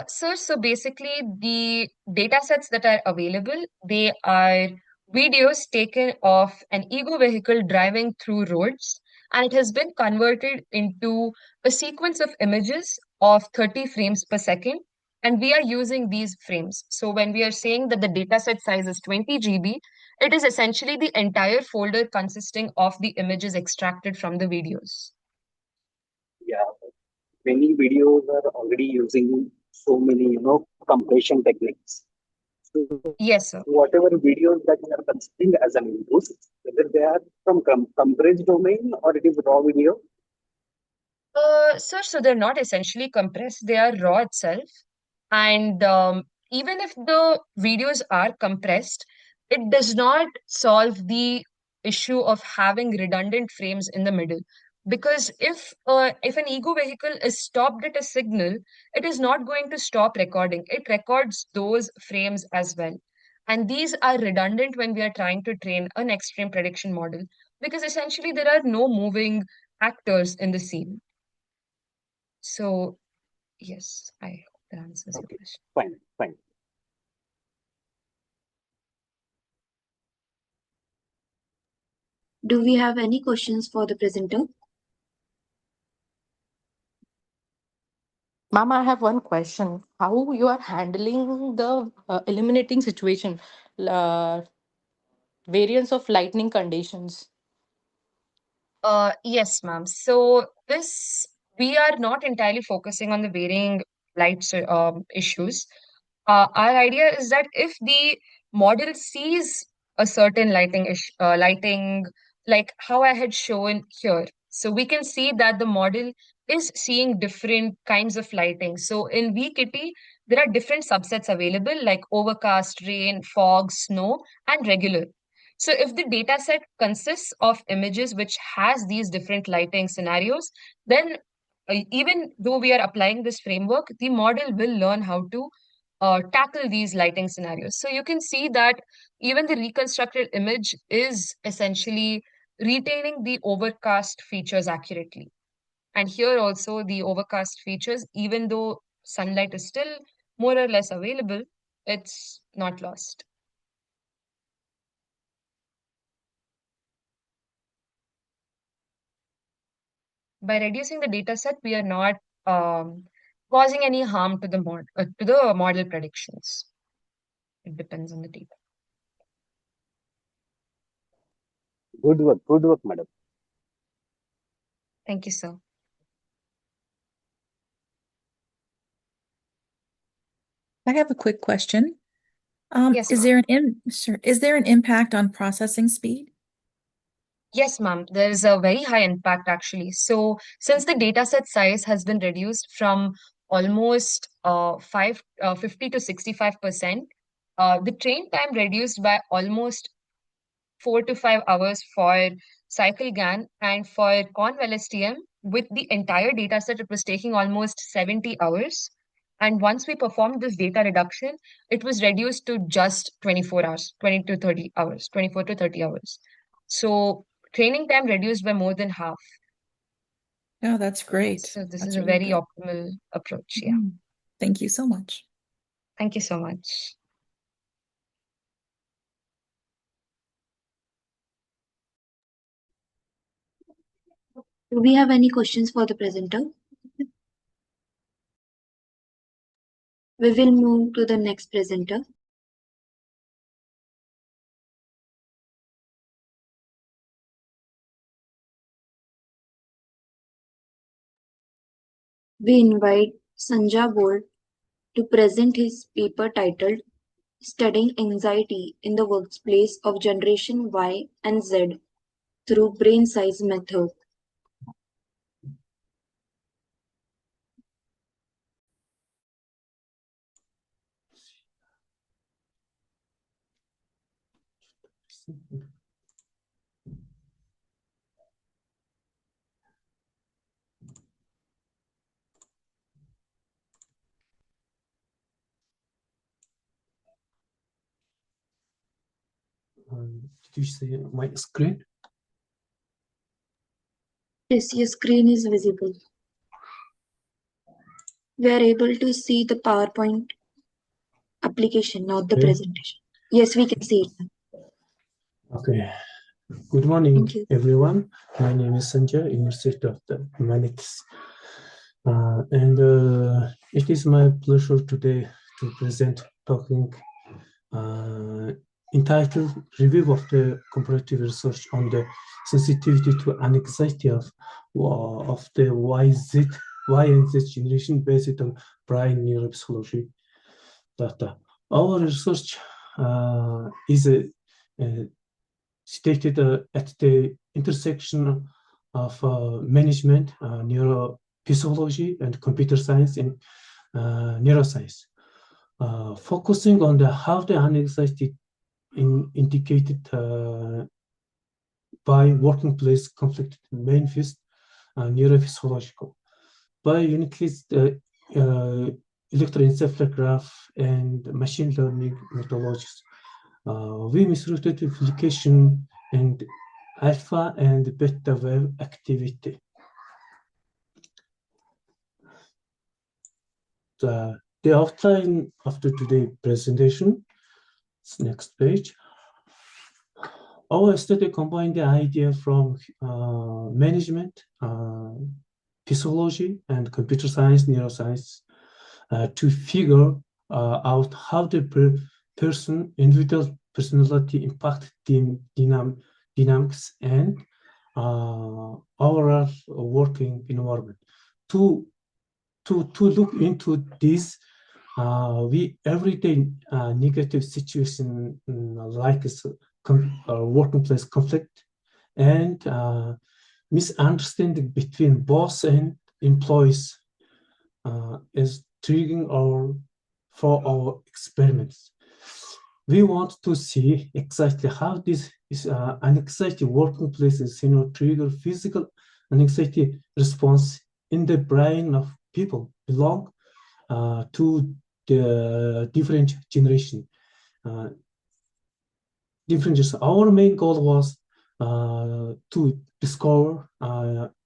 Sir, so basically the data sets that are available, they are videos taken of an ego vehicle driving through roads, and it has been converted into a sequence of images of 30 frames per second. And we are using these frames. So when we are saying that the data set size is 20 GB, it is essentially the entire folder consisting of the images extracted from the videos. Yeah, many videos are already using so many, compression techniques. So Yes, sir. whatever videos that you are considering as an input, whether they are from compressed domain or it is raw video. Sir, so they're not essentially compressed, they are raw itself. And even if the videos are compressed, it does not solve the issue of having redundant frames in the middle. Because if an ego vehicle is stopped at a signal, it is not going to stop recording. It records those frames as well. And these are redundant when we are trying to train an extreme prediction model, because essentially there are no moving actors in the scene. So, yes, I hope that answers your Okay, question. fine, fine. Do we have any questions for the presenter? Mama, I have one question. How you are handling the eliminating situation, uh, variance of lightning conditions? Yes, ma'am. So this we are not entirely focusing on the varying lights issues. Our idea is that if the model sees a certain lighting, like how I had shown here, so we can see that the model is seeing different kinds of lighting. So in VKT, there are different subsets available like overcast, rain, fog, snow, and regular. So if the data set consists of images which has these different lighting scenarios, then even though we are applying this framework, the model will learn how to tackle these lighting scenarios. So you can see that even the reconstructed image is essentially retaining the overcast features accurately. And here also the overcast features, even though sunlight is still more or less available, it's not lost. By reducing the data set, we are not causing any harm to the model predictions. It depends on the data. Good work, madam. Thank you, sir. I have a quick question. Yes, ma'am. Is there an impact on processing speed? Yes, ma'am. There is a very high impact actually. So since the data set size has been reduced from almost 50 to 65%, the train time reduced by almost 4 to 5 hours for cycle GAN, and for Conval STM with the entire data set, it was taking almost 70 hours. And once we performed this data reduction, it was reduced to just 24 hours, 20 to 30 hours, 24 to 30 hours. So training time reduced by more than half. Oh, that's great. So this is That's a really very good. optimal approach. Yeah. Mhm. Thank you so much. Thank you so much. Do we have any questions for the presenter? We will move to the next presenter. We invite Sanjay Bold to present his paper titled Studying Anxiety in the Workplace of Generation Y and Z through Brain Size Method. Did you see my screen? Yes, your screen is visible. We are able to see the PowerPoint application, not the Okay. presentation. Yes, we can see it. Okay. Good morning, Thank you. everyone. My name is Sanjay, University of the Humanities. It is my pleasure today to present talking entitled Review of the Comparative Research on the Sensitivity to Anxiety of the Y and Z generation based on brain neuropsychology data. Our research is stated at the intersection of management, neurophysiology, and computer science and neuroscience, focusing on how the anxiety indicated by working-place conflict manifest neurophysiological. By uniquely electroencephalograph and machine learning methodologies, we measured application and alpha and beta wave activity. The outline after today's presentation, next page. Our study combined the idea from management, physiology, and computer science, neuroscience to figure out how the individual personality impact dynamics and overall working environment. To look into this, we everyday negative situation like working place conflict and misunderstanding between boss and employees is triggering for our experiments. We want to see exactly how this is anxiety working places trigger physical anxiety response in the brain of people belong to the different generation. Our main goal was to discover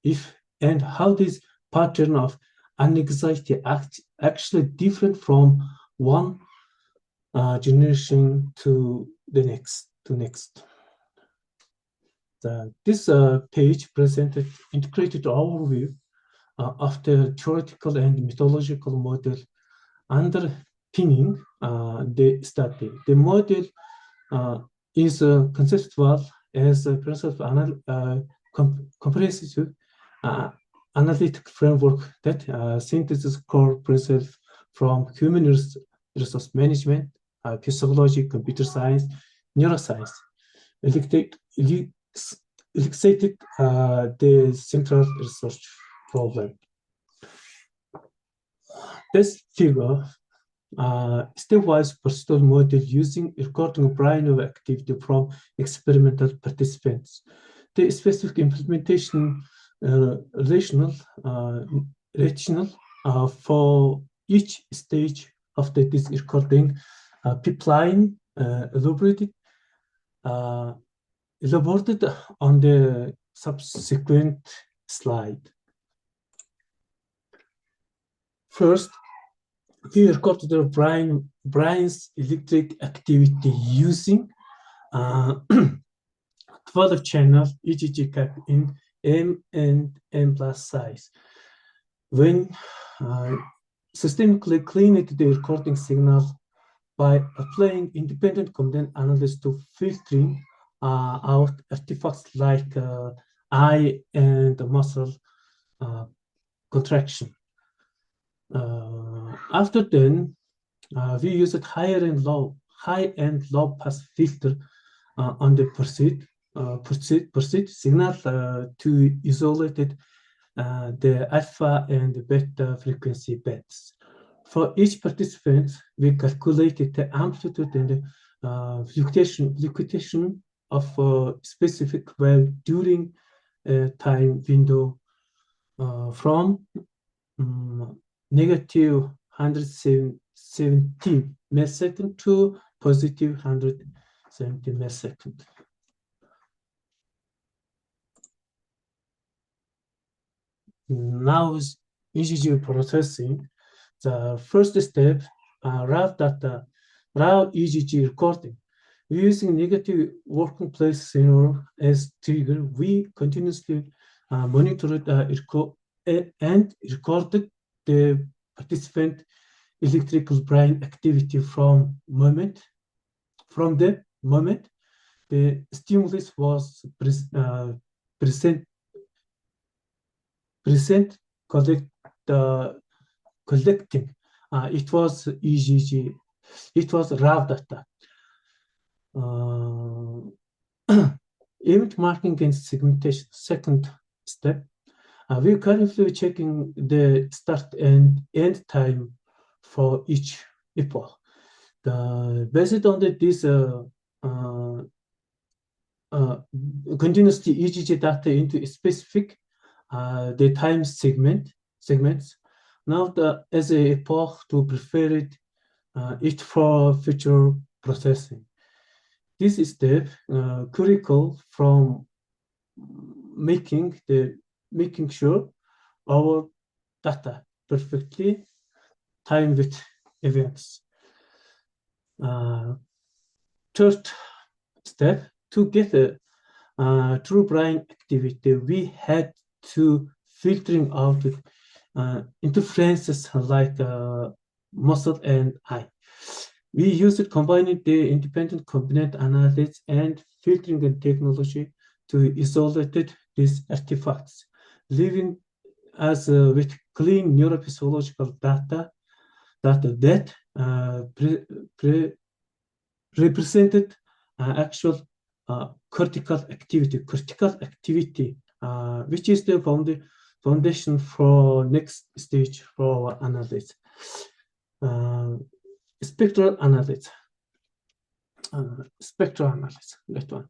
if and how this pattern of anxiety actually different from one generation to the next. This page presented integrated overview of the theoretical and methodological model underpinning the study. The model is conceptual as a comprehensive analytic framework that synthesizes core principles from human resource management, physiology, computer science, neuroscience, elucidated the central research problem. This figure stepwise procedural model using recording brain wave activity from experimental participants. The specific implementation rational for each stage of this recording pipeline elaborated on the subsequent slide. First, we recorded the brain's electric activity using 12-channel EEG cap in M and M plus size. When systemically cleaned the recording signal by applying independent content analysis to filtering out artifacts like eye and muscle contraction. After then, we used high and low pass filter on the pursuit signal to isolate the alpha and beta frequency bands. For each participant, we calculated the amplitude and fluctuation of a specific value during a time window from negative 170 millisecond to positive 170 millisecond. Now is EGG processing. The first step, raw data, raw EGG recording. Using negative working place scenario as trigger, we continuously monitor and recorded the participant electrical brain activity from the moment the stimulus was present collecting. It was EGG. It was raw data. Event marking and segmentation. Second step. We're currently checking the start and end time for each epoch. Based on this continuously EGG data into a specific the time segments. Now as a epoch to prepare it for future processing. This step critical from making sure our data perfectly timed with events. Third step, to get a true brain activity, we had to filtering out interferences like muscle and eye. We used combining the independent component analysis and filtering and technology to isolate these artifacts, leaving us with clean neurophysiological data that represented actual cortical activity, which is the foundation for next stage for analysis. Spectral analysis. That one.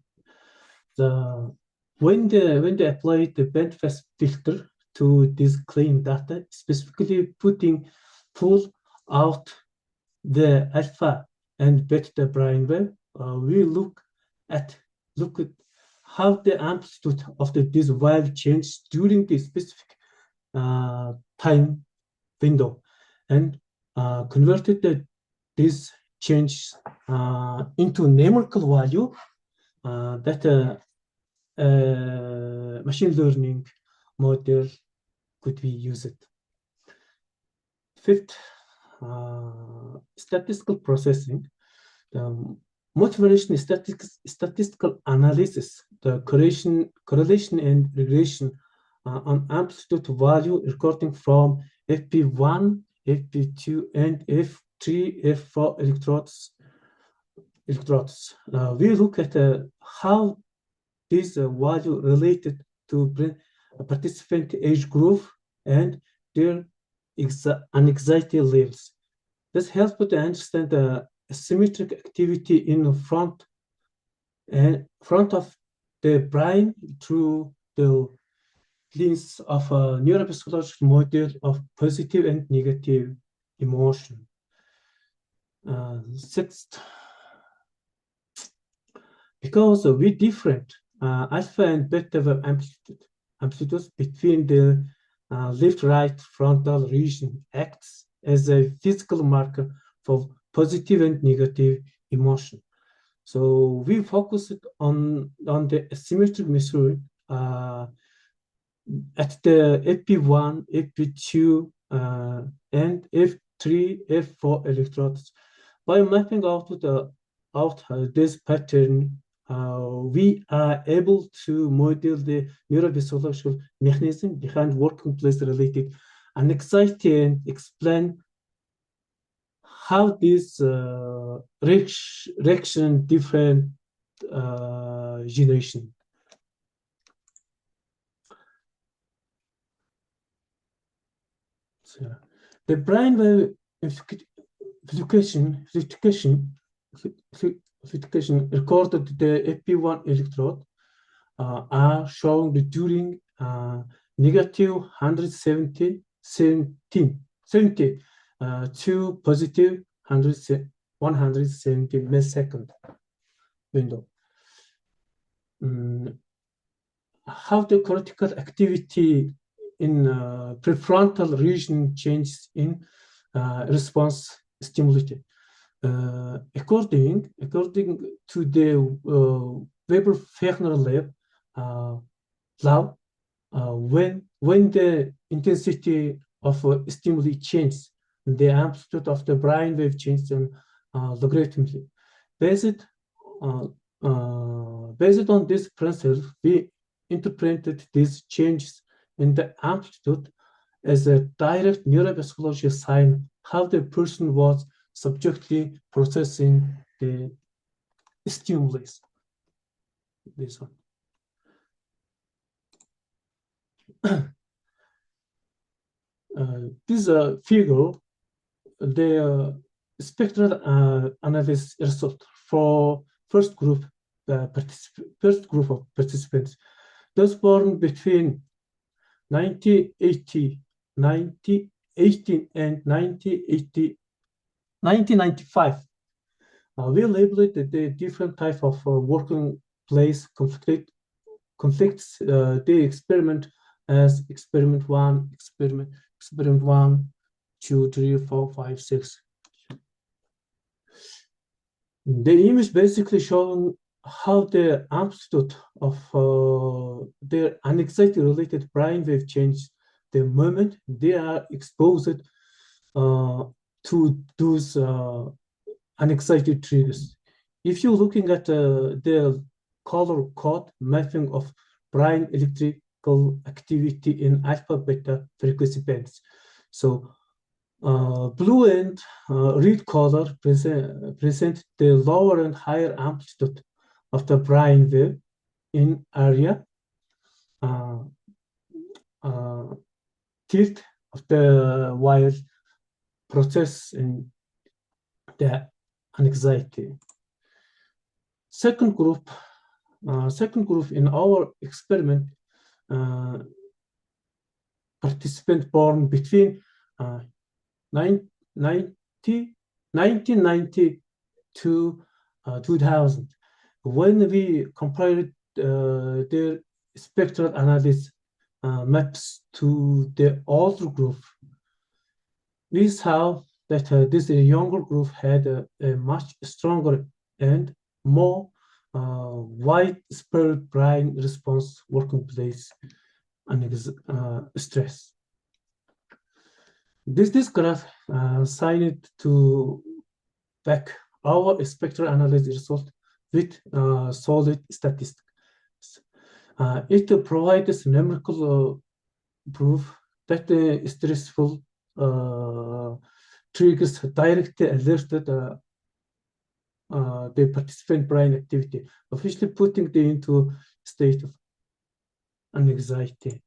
When they apply the bandpass filter to this clean data, specifically pull out the alpha and beta brain wave, we look at how the amplitude of this wave changed during the specific time window, and converted this change into numerical value that machine learning model could be used. Fifth, statistical processing. Motivation statistical analysis, the correlation and regression on amplitude value recording from FP1, FP2, and F3, F4 electrodes. We look at how this value related to participant age group and their anxiety levels. This helps to understand the asymmetric activity in front of the brain through the lens of a neurophysiological model of positive and negative emotion. Sixth, because we different alpha and beta wave amplitudes between the left-right frontal region acts as a physical marker for positive and negative emotion. So we focused on the asymmetric measure at the FP1, FP2, and F3, F4 electrodes. By mapping out this pattern, we are able to model the neurophysiological mechanism behind working place related anxiety and explain how this reaction different generation. So, the brain wave amplification recorded the AP1 electrode are shown during negative 170 to positive 170 millisecond window. How the cortical activity in prefrontal region changes in response stimulated. According to the Weber-Fechner law, when the intensity of stimuli changes, the amplitude of the brainwave changes logarithmically. Based on this principle, we interpreted these changes in the amplitude as a direct neuropsychological sign how the person was subjectively processing the stimulus. This one. This figure, the spectral analysis result for first group of participants, those born between 1918 and 1995. We labeled the different type of working place conflicts the experiment as experiment 1, experiment 1, 2, 3, 4, 5, 6. The image basically showing how the amplitude of their anxiety-related brainwave change the moment they are exposed to those anxiety triggers. If you're looking at the color code mapping of brain electrical activity in alpha beta frequency bands, so blue and red color present the lower and higher amplitude of the brain wave in area tilt of the wire process in the anxiety. Second group in our experiment, participant born between 1990 to 2000. When we compared their spectral analysis maps to the older group, we saw that this younger group had a much stronger and more widespread brain response working place and stress. This graph signed to back our spectral analysis result with solid statistics. It provides numerical proof that the stressful triggers directly alerted the participant brain activity, officially putting them into state of anxiety.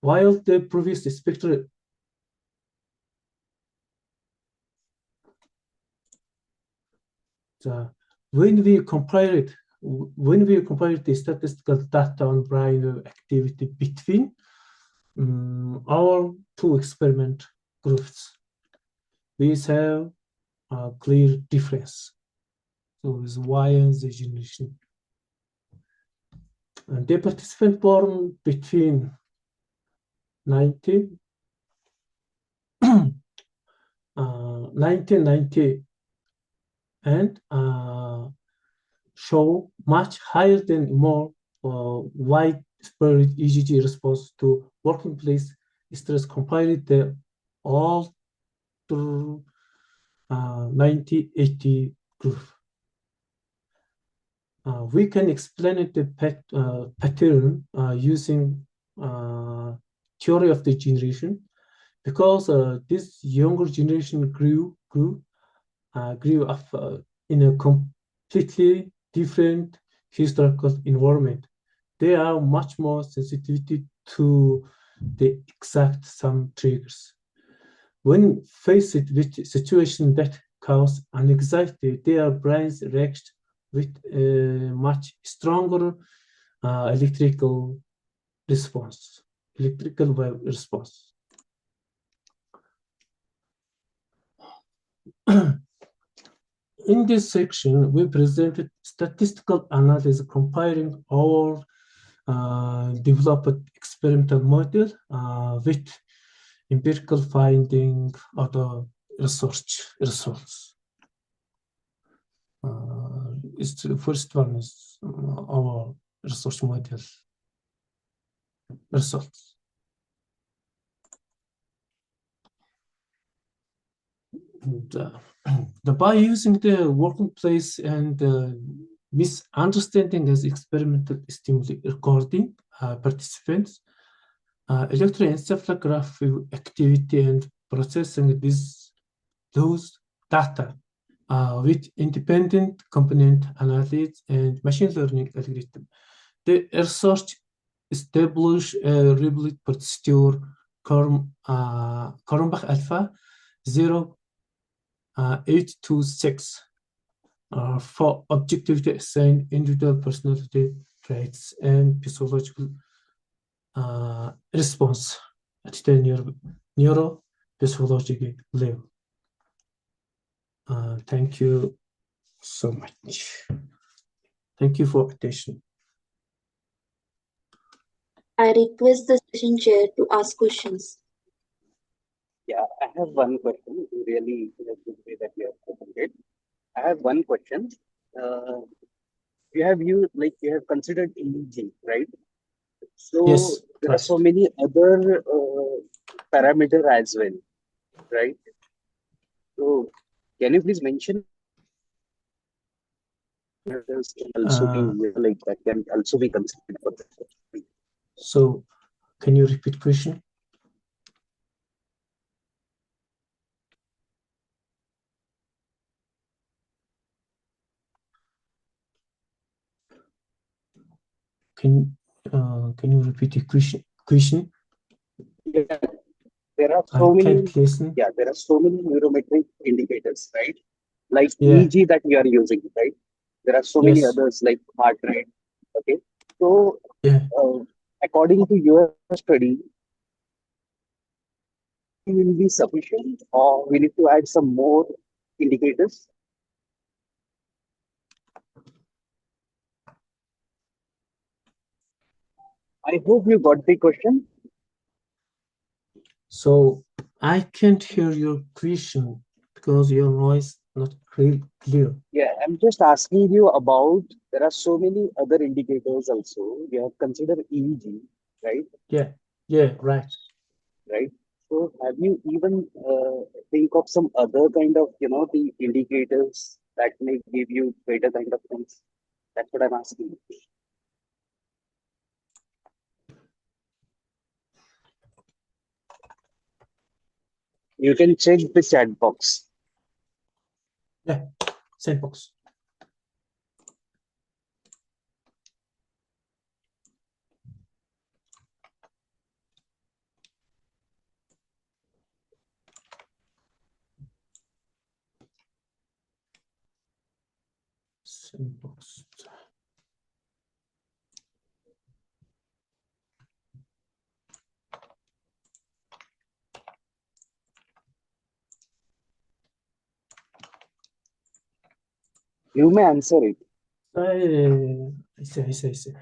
While the previous spectral when we compare the statistical data on brain activity between our two experiment groups, we have a clear difference. So it's Y and Z generation. And the participant born between 1990 and show much higher than more widespread EEG response to working place stress compared to the all through 1980 group. We can explain the pattern using theory of the generation, because this younger generation grew up in a completely different historical environment. They are much more sensitivity to the exact some triggers. When faced with situation that cause anxiety, their brains react with a much stronger electrical wave response. In this section, we presented statistical analysis comparing our developed experimental model with empirical finding of the research results. The first one is our research model results. By using the working place and misunderstanding as experimental stimuli recording participants, electroencephalography activity and processing those data with independent component analysis and machine learning algorithm. The research established a repeat procedure Cronbach alpha 0826 for objectively assigned individual personality traits and physiological response at the neurophysiological level. Thank you so much. Thank you for attention. I request the session chair to ask questions. Yeah, I have one question. Really, in a good way that you have presented. I have one question. You have considered EEG, right? So Yes, there right. are so many other parameters as well, right? So can you please mention parameters can also be that can also be considered for this? So can you repeat question? Can you repeat the question? Yeah, there are I so many. can't listen. Yeah, there are so many neurometric indicators, right? Like Yeah. EEG that you are using, right? There are so many Yes. others like heart rate. Okay, so Yeah. according to your study, will be sufficient, or we need to add some more indicators? I hope you got the question. So I can't hear your question because your voice not clear. Yeah, I'm just asking you about, there are so many other indicators also. You have considered EEG, right? Yeah, right. Right. So have you even think of some other kind of, the indicators that may give you better kind of things? That's what I'm asking. You can check the chat box. Yeah, sandbox. Sandbox. You may answer it. I see.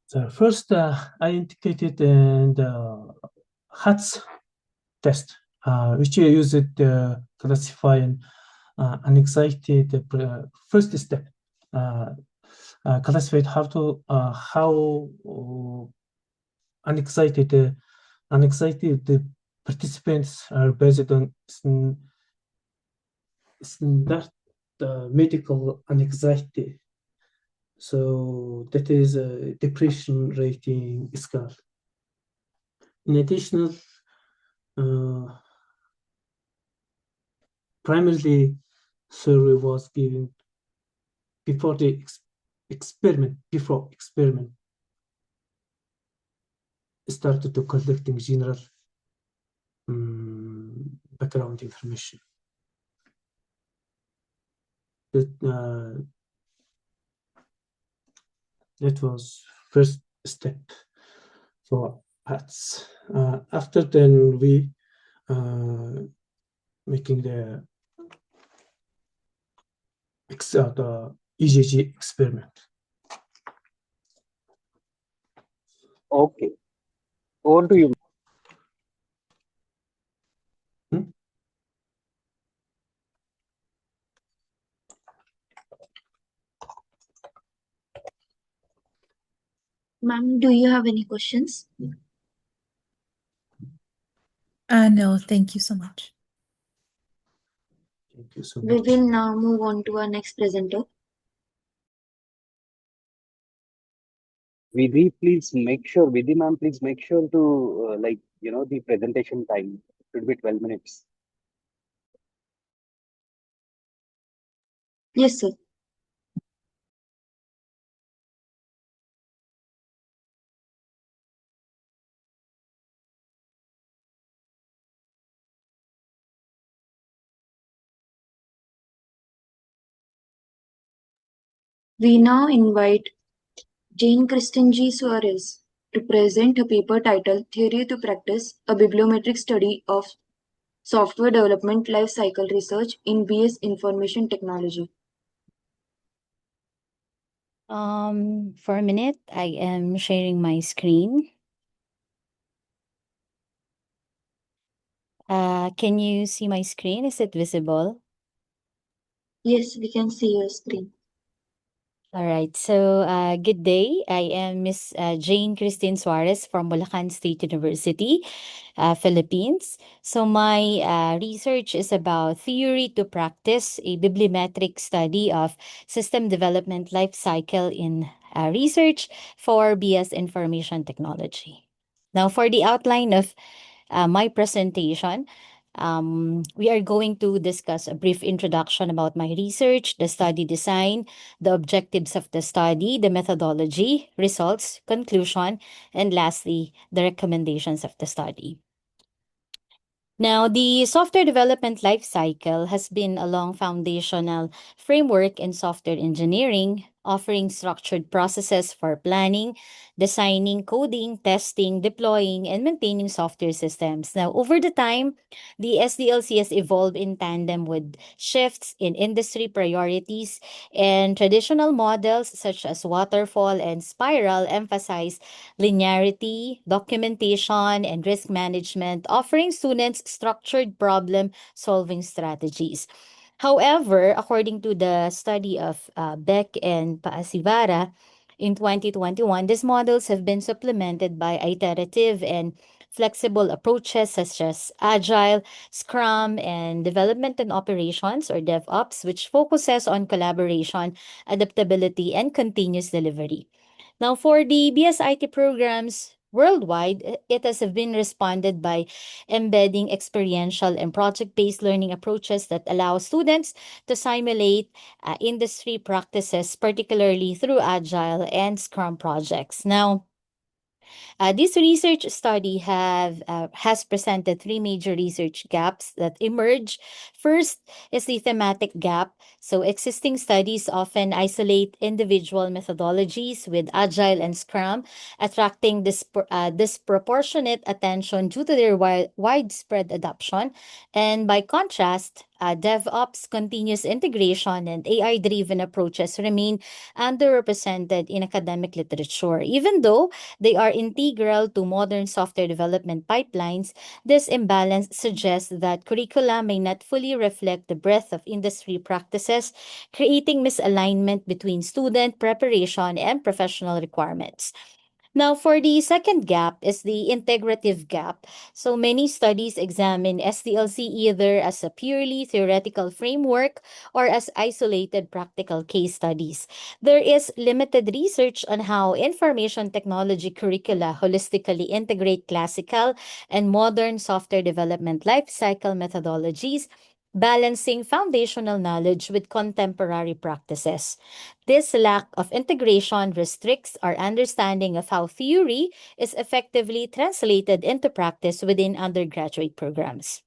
So first, I indicated the HATS test, which I use it to classify anxiety. The first step, classified how anxiety the participants are based on standard medical anxiety. So that is a depression rating scale. In addition, primarily survey was given before the experiment started to collecting general background information. that was first step for us. After then, we making the EGG experiment. Okay, over to you. Ma'am, do you have any questions? No, thank you so much. Thank you so We much. will now move on to our next presenter. Vidhi, ma'am, please make sure to the presentation time should be 12 minutes. Yes, sir. We now invite Jane Kristen G. Suarez to present a paper titled Theory to Practice, a bibliometric study of software development life cycle research in BS Information Technology. For a minute, I am sharing my screen. Can you see my screen? Is it visible? Yes, we can see your screen. All right. So, good day. I am Miss Jane Christine Suarez from Bulacan State University, Philippines. So, my research is about theory to practice, a bibliometric study of system development life cycle in research for BS Information Technology. Now, for the outline of my presentation, we are going to discuss a brief introduction about my research, the study design, the objectives of the study, the methodology, results, conclusion, and lastly, the recommendations of the study. Now, the software development lifecycle has been a long foundational framework in software engineering, offering structured processes for planning, designing, coding, testing, deploying, and maintaining software systems. Now, over the time, the SDLC has evolved in tandem with shifts in industry priorities, and traditional models such as waterfall and spiral emphasize linearity, documentation, and risk management, offering students structured problem-solving strategies. However, according to the study of Beck and Paasivara in 2021, these models have been supplemented by iterative and flexible approaches such as Agile, Scrum, and Development and Operations or DevOps, which focuses on collaboration, adaptability, and continuous delivery. Now, for the BSIT programs worldwide, it has been responded by embedding experiential and project-based learning approaches that allow students to simulate industry practices, particularly through Agile and Scrum projects. Now, this research study has presented three major research gaps that emerge. First is the thematic gap. So existing studies often isolate individual methodologies with Agile and Scrum, attracting disproportionate attention due to their widespread adoption. And by contrast, DevOps, continuous integration, and AI-driven approaches remain underrepresented in academic literature. Even though they are integral to modern software development pipelines, this imbalance suggests that curricula may not fully reflect the breadth of industry practices, creating misalignment between student preparation and professional requirements. Now, for the second gap is the integrative gap. So many studies examine SDLC either as a purely theoretical framework or as isolated practical case studies. There is limited research on how information technology curricula holistically integrate classical and modern software development lifecycle methodologies, balancing foundational knowledge with contemporary practices. This lack of integration restricts our understanding of how theory is effectively translated into practice within undergraduate programs.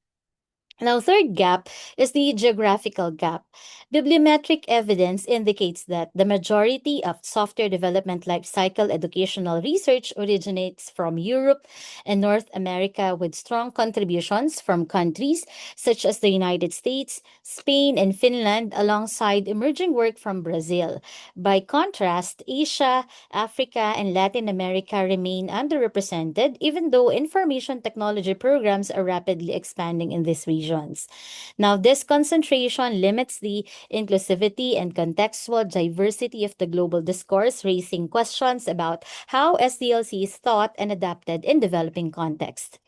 Now, third gap is the geographical gap. Bibliometric evidence indicates that the majority of software development lifecycle educational research originates from Europe and North America, with strong contributions from countries such as the United States, Spain, and Finland, alongside emerging work from Brazil. By contrast, Asia, Africa, and Latin America remain underrepresented, even though information technology programs are rapidly expanding in these regions. Now, this concentration limits the inclusivity and contextual diversity of the global discourse, raising questions about how SDLC is thought and adapted in developing contexts.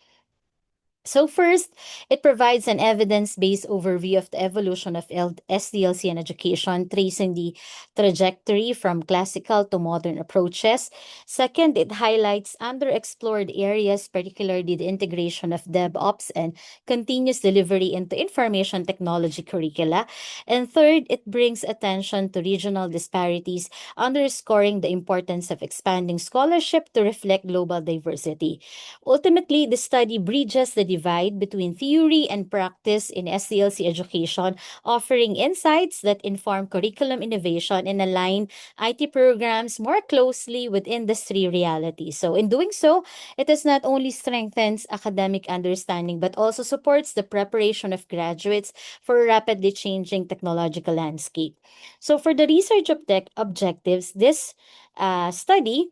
So first, it provides an evidence-based overview of the evolution of SDLC in education, tracing the trajectory from classical to modern approaches. Second, it highlights underexplored areas, particularly the integration of DevOps and continuous delivery into information technology curricula. And third, it brings attention to regional disparities, underscoring the importance of expanding scholarship to reflect global diversity. Ultimately, the study bridges the divide between theory and practice in SDLC education, offering insights that inform curriculum innovation and align IT programs more closely with industry realities. So, in doing so, it has not only strengthens academic understanding but also supports the preparation of graduates for a rapidly changing technological landscape. So, for the research objectives, this study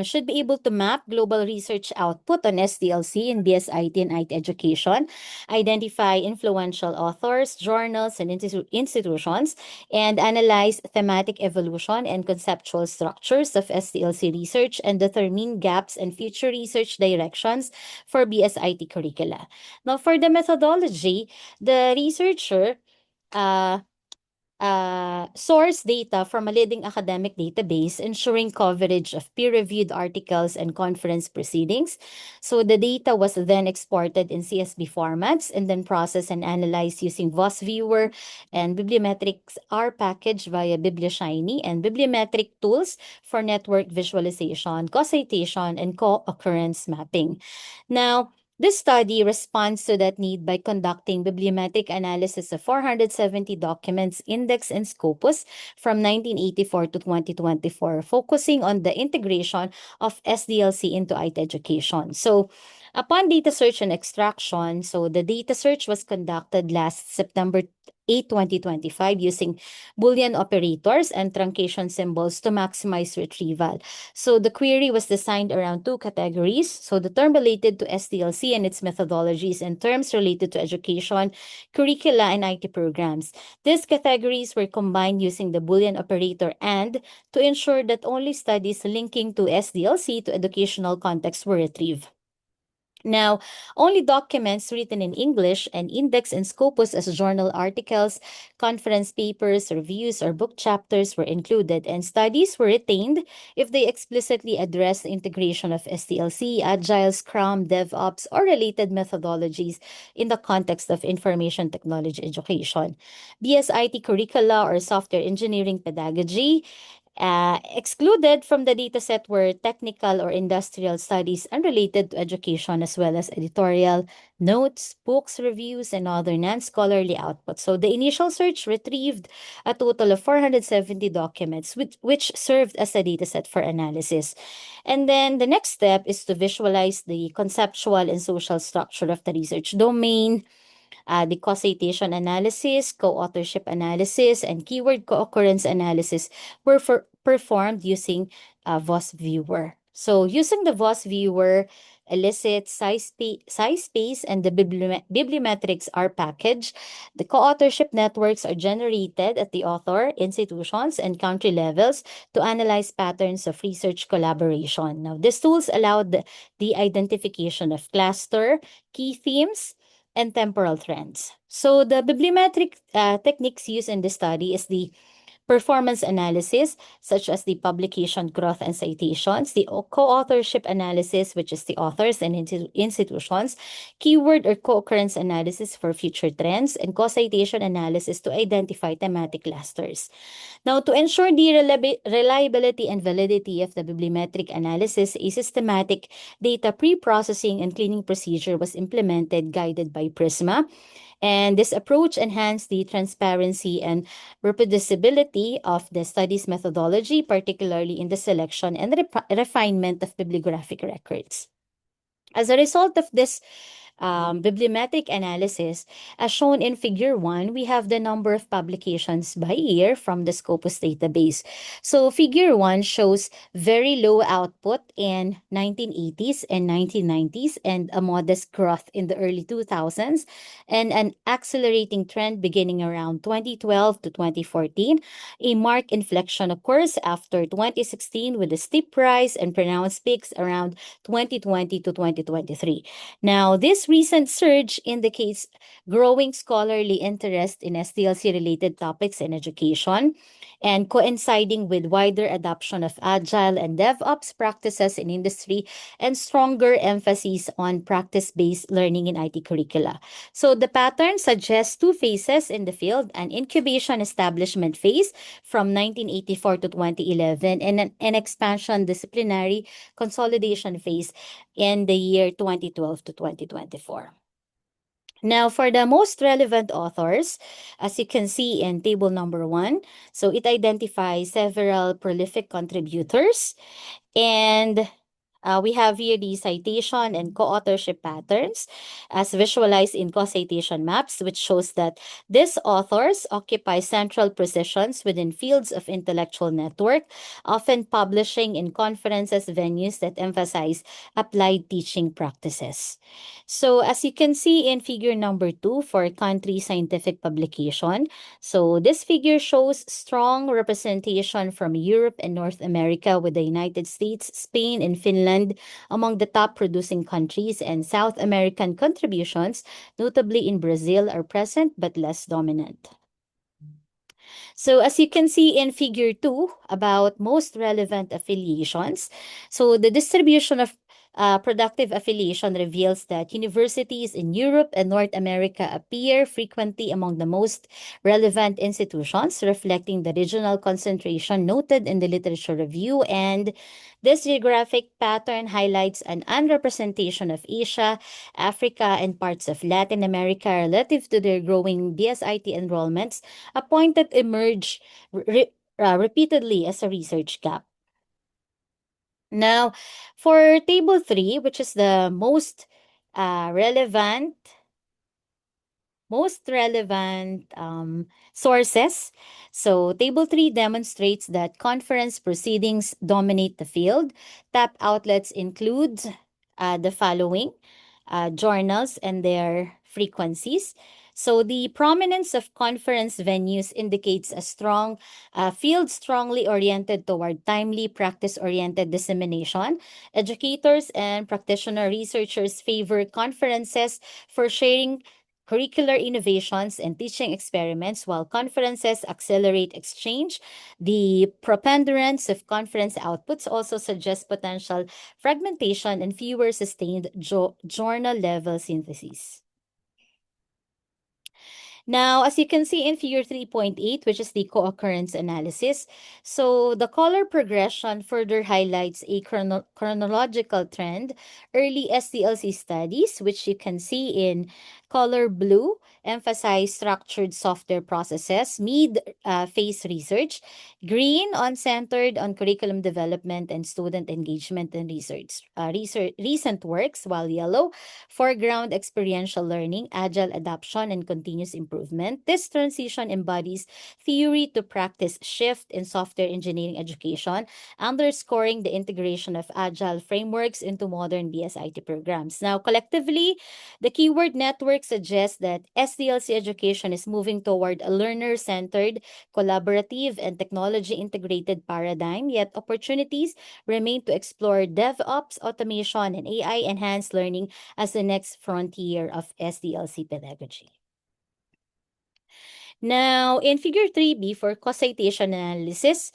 should be able to map global research output on SDLC in BSIT and IT education, identify influential authors, journals, and institutions, and analyze thematic evolution and conceptual structures of SDLC research and determine gaps and future research directions for BSIT curricula. Now, for the methodology, the researcher source data from a leading academic database, ensuring coverage of peer-reviewed articles and conference proceedings. So the data was then exported in CSV formats and then processed and analyzed using VOS Viewer, and bibliometrics are packaged via BiblioShiny and bibliometric tools for network visualization, co-citation, and co-occurrence mapping. Now, this study responds to that need by conducting bibliometric analysis of 470 documents, index and Scopus from 1984 to 2024, focusing on the integration of SDLC into IT education. So, upon data search and extraction, so the data search was conducted last September 8, 2025, using Boolean operators and truncation symbols to maximize retrieval. So the query was designed around two categories. So the term related to SDLC and its methodologies, and terms related to education, curricula, and IT programs. These categories were combined using the Boolean operator AND to ensure that only studies linking to SDLC to educational context were retrieved. Now, only documents written in English and indexed in Scopus as journal articles, conference papers, reviews, or book chapters were included, and studies were retained if they explicitly address the integration of SDLC, Agile, Scrum, DevOps, or related methodologies in the context of information technology education. BSIT curricula or software engineering pedagogy excluded from the dataset were technical or industrial studies unrelated to education, as well as editorial, notes, books, reviews, and other non-scholarly outputs. So the initial search retrieved a total of 470 documents, which served as a dataset for analysis. And then the next step is to visualize the conceptual and social structure of the research domain, the co-citation analysis, co-authorship analysis, and keyword co-occurrence analysis were performed using VOS Viewer. So using the VOS Viewer, elicit, size space, and the bibliometrics are packaged. The co-authorship networks are generated at the author, institutions, and country levels to analyze patterns of research collaboration. Now, these tools allowed the identification of cluster, key themes, and temporal trends. So the bibliometric techniques used in the study is the performance analysis, such as the publication growth and citations, the co-authorship analysis, which is the authors and institutions, keyword or co-occurrence analysis for future trends, and co-citation analysis to identify thematic clusters. Now, to ensure the reliability and validity of the bibliometric analysis, a systematic data pre-processing and cleaning procedure was implemented, guided by Prisma. And this approach enhanced the transparency and reproducibility of the study's methodology, particularly in the selection and refinement of bibliographic records. As a result of this bibliometric analysis, as shown in Figure 1, we have the number of publications by year from the Scopus database. So Figure 1 shows very low output in 1980s and 1990s and a modest growth in the early 2000s and an accelerating trend beginning around 2012 to 2014. A marked inflection occurs after 2016 with a steep rise and pronounced peaks around 2020 to 2023. Now, this recent surge indicates growing scholarly interest in SDLC-related topics in education and coinciding with wider adoption of Agile and DevOps practices in industry and stronger emphasis on practice-based learning in IT curricula. So the pattern suggests two phases in the field, an incubation establishment phase from 1984 to 2011 and an expansion disciplinary consolidation phase in the year 2012 to 2024. Now, for the most relevant authors, as you can see in table number 1, so it identifies several prolific contributors, and we have here the citation and co-authorship patterns as visualized in co-citation maps, which shows that these authors occupy central positions within fields of intellectual network, often publishing in conferences venues that emphasize applied teaching practices. So as you can see in figure number 2 for country scientific publication, so this figure shows strong representation from Europe and North America, with the United States, Spain, and Finland among the top producing countries, and South American contributions, notably in Brazil, are present but less dominant. So as you can see in figure 2 about most relevant affiliations, so the distribution of productive affiliation reveals that universities in Europe and North America appear frequently among the most relevant institutions, reflecting the regional concentration noted in the literature review. And this geographic pattern highlights an unrepresentation of Asia, Africa, and parts of Latin America relative to their growing BSIT enrollments, a point that emerged repeatedly as a research gap. Now, for table 3, which is the most relevant sources. So table 3 demonstrates that conference proceedings dominate the field. Top outlets include the following journals and their frequencies. So the prominence of conference venues indicates a strong field strongly oriented toward timely practice-oriented dissemination. Educators and practitioner researchers favor conferences for sharing curricular innovations and teaching experiments, while conferences accelerate exchange. The preponderance of conference outputs also suggests potential fragmentation and fewer sustained journal-level syntheses. Now, as you can see in figure 3.8, which is the co-occurrence analysis, so the color progression further highlights a chronological trend. Early SDLC studies, which you can see in color blue, emphasize structured software processes, mid-phase research, green centered on curriculum development and student engagement and research, recent works, while yellow, foreground experiential learning, agile adoption, and continuous improvement. This transition embodies theory to practice shift in software engineering education, underscoring the integration of agile frameworks into modern BSIT programs. Now, collectively, the keyword network suggests that SDLC education is moving toward a learner-centered, collaborative, and technology-integrated paradigm, yet opportunities remain to explore DevOps, automation, and AI-enhanced learning as the next frontier of SDLC pedagogy. Now, in Figure 3B for co-citation analysis,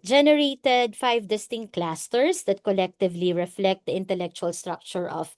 generated 5 distinct clusters that collectively reflect the intellectual structure of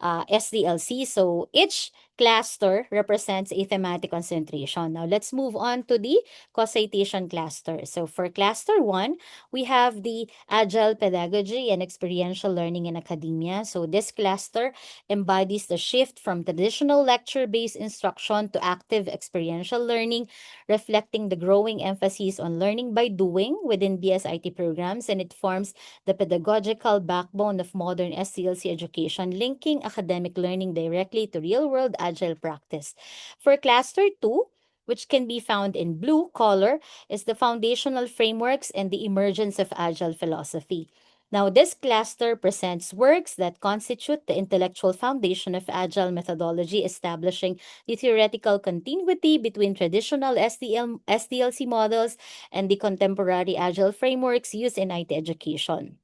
SDLC. So each cluster represents a thematic concentration. Now, let's move on to the co-citation cluster. So for cluster 1, we have the Agile Pedagogy and Experiential Learning in Academia. So this cluster embodies the shift from traditional lecture-based instruction to active experiential learning, reflecting the growing emphasis on learning by doing within BSIT programs, and it forms the pedagogical backbone of modern SCLC education, linking academic learning directly to real-world agile practice. For cluster 2, which can be found in blue color, is the foundational frameworks and the emergence of agile philosophy. Now, this cluster presents works that constitute the intellectual foundation of agile methodology, establishing the theoretical continuity between traditional SDLC models and the contemporary agile frameworks used in IT education.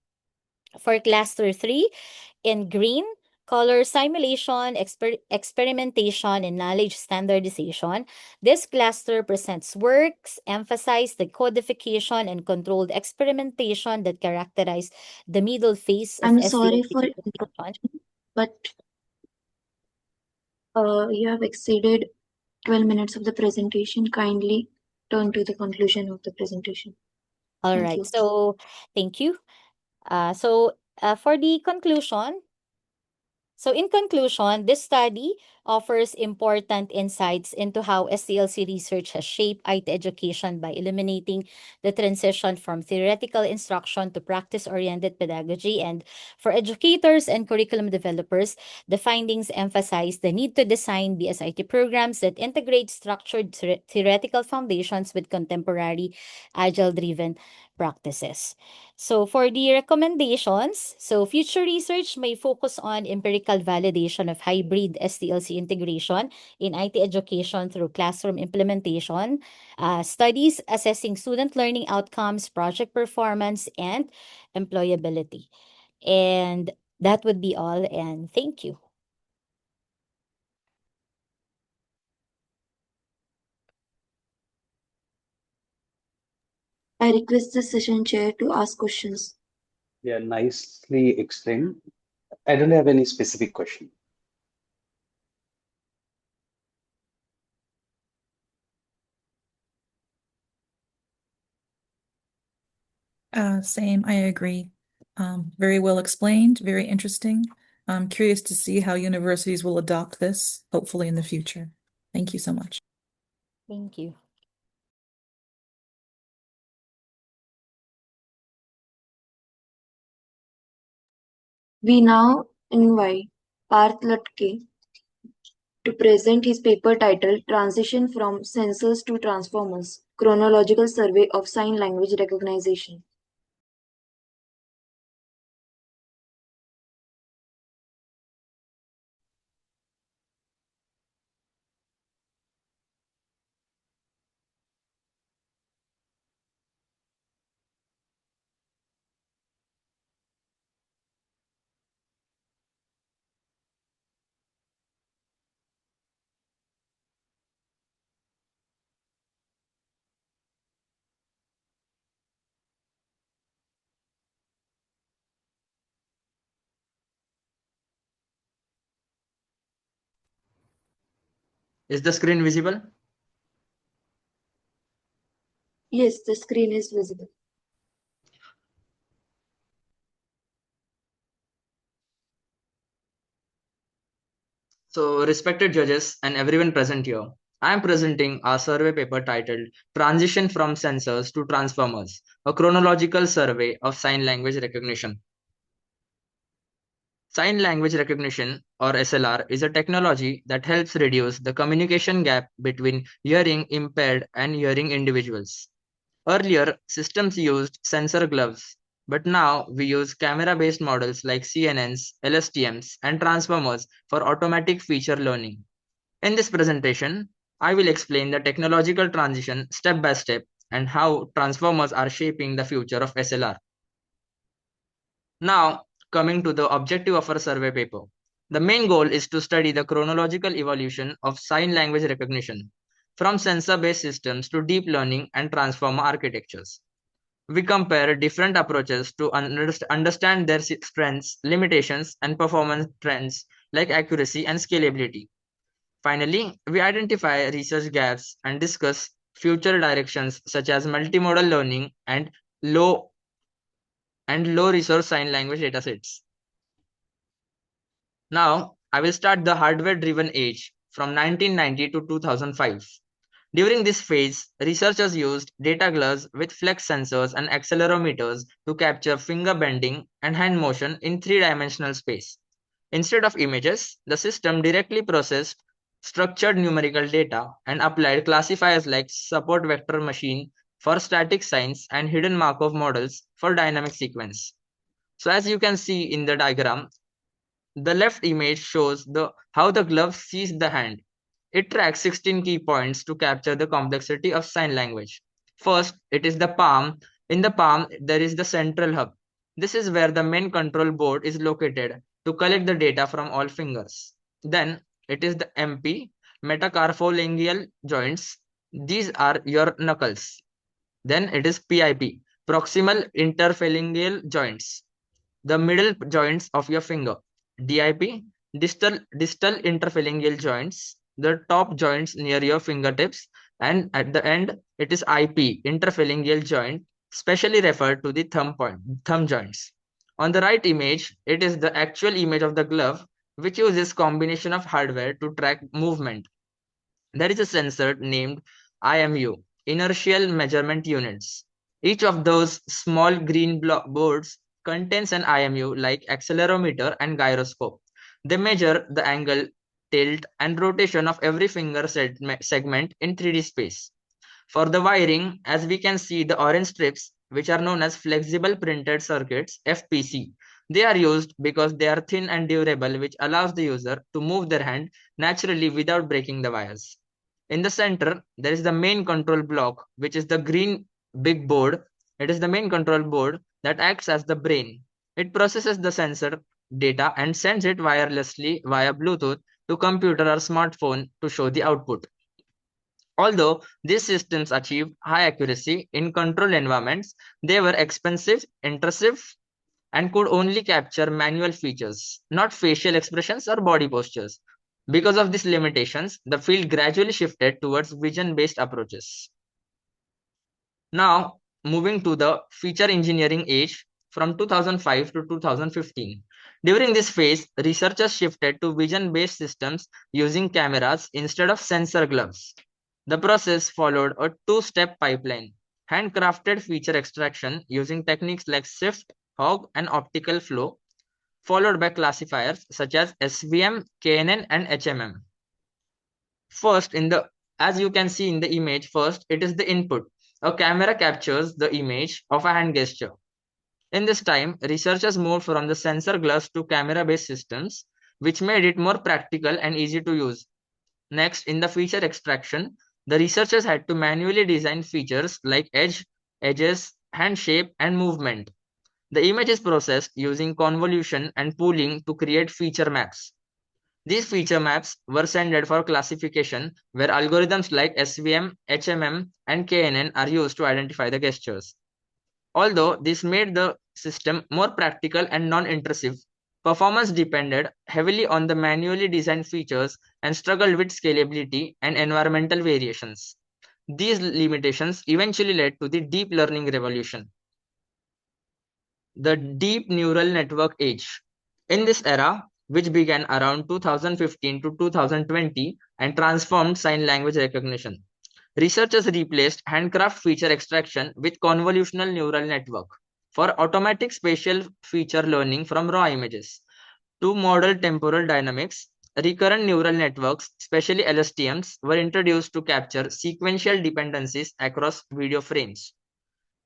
For cluster 3, in green, color simulation, experimentation, and knowledge standardization, this cluster presents works emphasize the codification and controlled experimentation that characterize the middle phase of I'm sorry SDLC for education. interrupting, but you have exceeded 12 minutes of the presentation. Kindly turn to the conclusion of the presentation. All Thank right, you. so thank you. For the conclusion, So in conclusion, this study offers important insights into how STLC research has shaped IT education by illuminating the transition from theoretical instruction to practice-oriented pedagogy. And for educators and curriculum developers, the findings emphasize the need to design BSIT programs that integrate structured theoretical foundations with contemporary agile-driven practices. So for the recommendations, future research may focus on empirical validation of hybrid STLC integration in IT education through classroom implementation, studies assessing student learning outcomes, project performance, and employability. And that would be all, and thank you. I request the session chair to ask questions. Yeah, nicely explained. I don't have any specific question. Same, I agree. Very well explained, very interesting. I'm curious to see how universities will adopt this, hopefully in the future. Thank you so much. Thank you. We now invite Parth Latke to present his paper titled Transition from Sensors to Transformers, Chronological Survey of Sign Language Recognition. Is the screen visible? Yes, the screen is visible. So, respected judges and everyone present here, I am presenting our survey paper titled Transition from Sensors to Transformers, a chronological survey of sign language recognition. Sign language recognition, or SLR, is a technology that helps reduce the communication gap between hearing impaired and hearing individuals. Earlier, systems used sensor gloves, but now we use camera-based models like CNNs, LSTMs, and transformers for automatic feature learning. In this presentation, I will explain the technological transition step by step and how transformers are shaping the future of SLR. Now, coming to the objective of our survey paper. The main goal is to study the chronological evolution of sign language recognition. from sensor-based systems to deep learning and transformer architectures. We compare different approaches to understand their strengths, limitations, and performance trends like accuracy and scalability. Finally, we identify research gaps and discuss future directions such as multimodal learning and low resource sign language datasets. Now, I will start the hardware-driven age from 1990 to 2005. During this phase, researchers used data gloves with flex sensors and accelerometers to capture finger bending and hand motion in three-dimensional space. Instead of images, the system directly processed structured numerical data and applied classifiers like support vector machine for static signs and hidden Markov models for dynamic sequence. So as you can see in the diagram, the left image shows how the glove sees the hand. It tracks 16 key points to capture the complexity of sign language. First, it is the palm. In the palm, there is the central hub. This is where the main control board is located to collect the data from all fingers. Then, it is the MP, metacarpophalangeal joints. These are your knuckles. Then it is PIP, proximal interphalangeal joints, the middle joints of your finger. DIP, distal interphalangeal joints, the top joints near your fingertips, and at the end it is IP, interphalangeal joint, specially referred to the thumb joints. On the right image, it is the actual image of the glove, which uses combination of hardware to track movement. There is a sensor named IMU, inertial measurement units. Each of those small green boards contains an IMU like accelerometer and gyroscope. They measure the angle, tilt, and rotation of every finger segment in 3D space. For the wiring, as we can see the orange strips, which are known as flexible printed circuits, FPC. They are used because they are thin and durable, which allows the user to move their hand naturally without breaking the wires. In the center, there is the main control block, which is the green big board. It is the main control board that acts as the brain. It processes the sensor data and sends it wirelessly via Bluetooth to computer or smartphone to show the output. Although these systems achieved high accuracy in controlled environments, they were expensive, intrusive, and could only capture manual features, not facial expressions or body postures. Because of these limitations, the field gradually shifted towards vision-based approaches. Now, moving to the feature engineering age from 2005 to 2015. During this phase, researchers shifted to vision-based systems using cameras instead of sensor gloves. The process followed a two-step pipeline: handcrafted feature extraction using techniques like SIFT, HOG, and optical flow, followed by classifiers such as SVM, KNN, and HMM. First, as you can see in the image, first it is the input. A camera captures the image of a hand gesture. In this time, researchers moved from the sensor gloves to camera-based systems, which made it more practical and easy to use. Next, in the feature extraction, the researchers had to manually design features like edges, hand shape, and movement. The image is processed using convolution and pooling to create feature maps. These feature maps were sent for classification, where algorithms like SVM, HMM, and KNN are used to identify the gestures. Although this made the system more practical and non-intrusive, performance depended heavily on the manually designed features and struggled with scalability and environmental variations. These limitations eventually led to the deep learning revolution, the deep neural network age. In this era, which began around 2015 to 2020 and transformed sign language recognition, researchers replaced handcraft feature extraction with convolutional neural network for automatic spatial feature learning from raw images. To model temporal dynamics, recurrent neural networks, especially LSTMs, were introduced to capture sequential dependencies across video frames.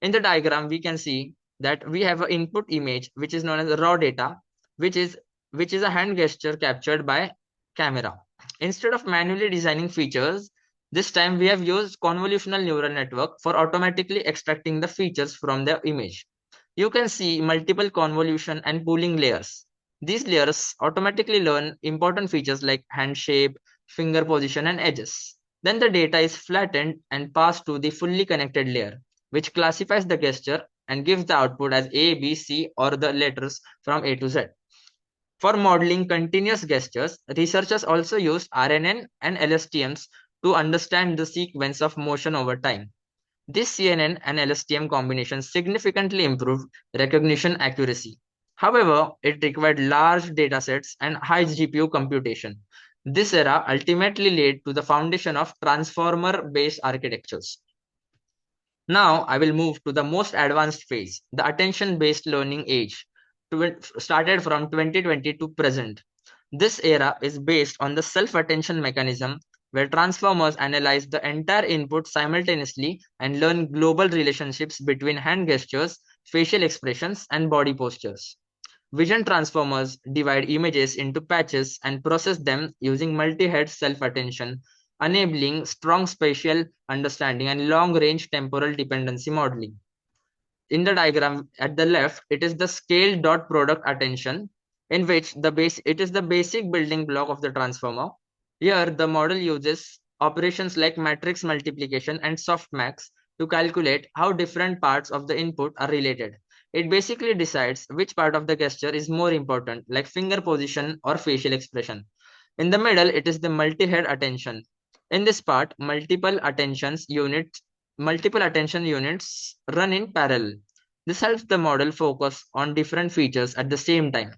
In the diagram, we can see that we have an input image, which is known as raw data, which is a hand gesture captured by camera. Instead of manually designing features, this time we have used convolutional neural network for automatically extracting the features from the image. You can see multiple convolution and pooling layers. These layers automatically learn important features like hand shape, finger position, and edges. Then the data is flattened and passed to the fully connected layer, which classifies the gesture and gives the output as A, B, C, or the letters from A to Z. For modeling continuous gestures, researchers also use RNN and LSTMs to understand the sequence of motion over time. This CNN and LSTM combination significantly improved recognition accuracy. However, it required large datasets and high GPU computation. This era ultimately led to the foundation of transformer-based architectures. Now, I will move to the most advanced phase, the attention-based learning age, started from 2020 to present. This era is based on the self-attention mechanism where transformers analyze the entire input simultaneously and learn global relationships between hand gestures, facial expressions, and body postures. Vision transformers divide images into patches and process them using multi-head self-attention, enabling strong spatial understanding and long-range temporal dependency modeling. In the diagram at the left, it is the scale dot product attention, in which it is the basic building block of the transformer. Here, the model uses operations like matrix multiplication and softmax to calculate how different parts of the input are related. It basically decides which part of the gesture is more important, like finger position or facial expression. In the middle, it is the multi-head attention. In this part, multiple attention units run in parallel. This helps the model focus on different features at the same time.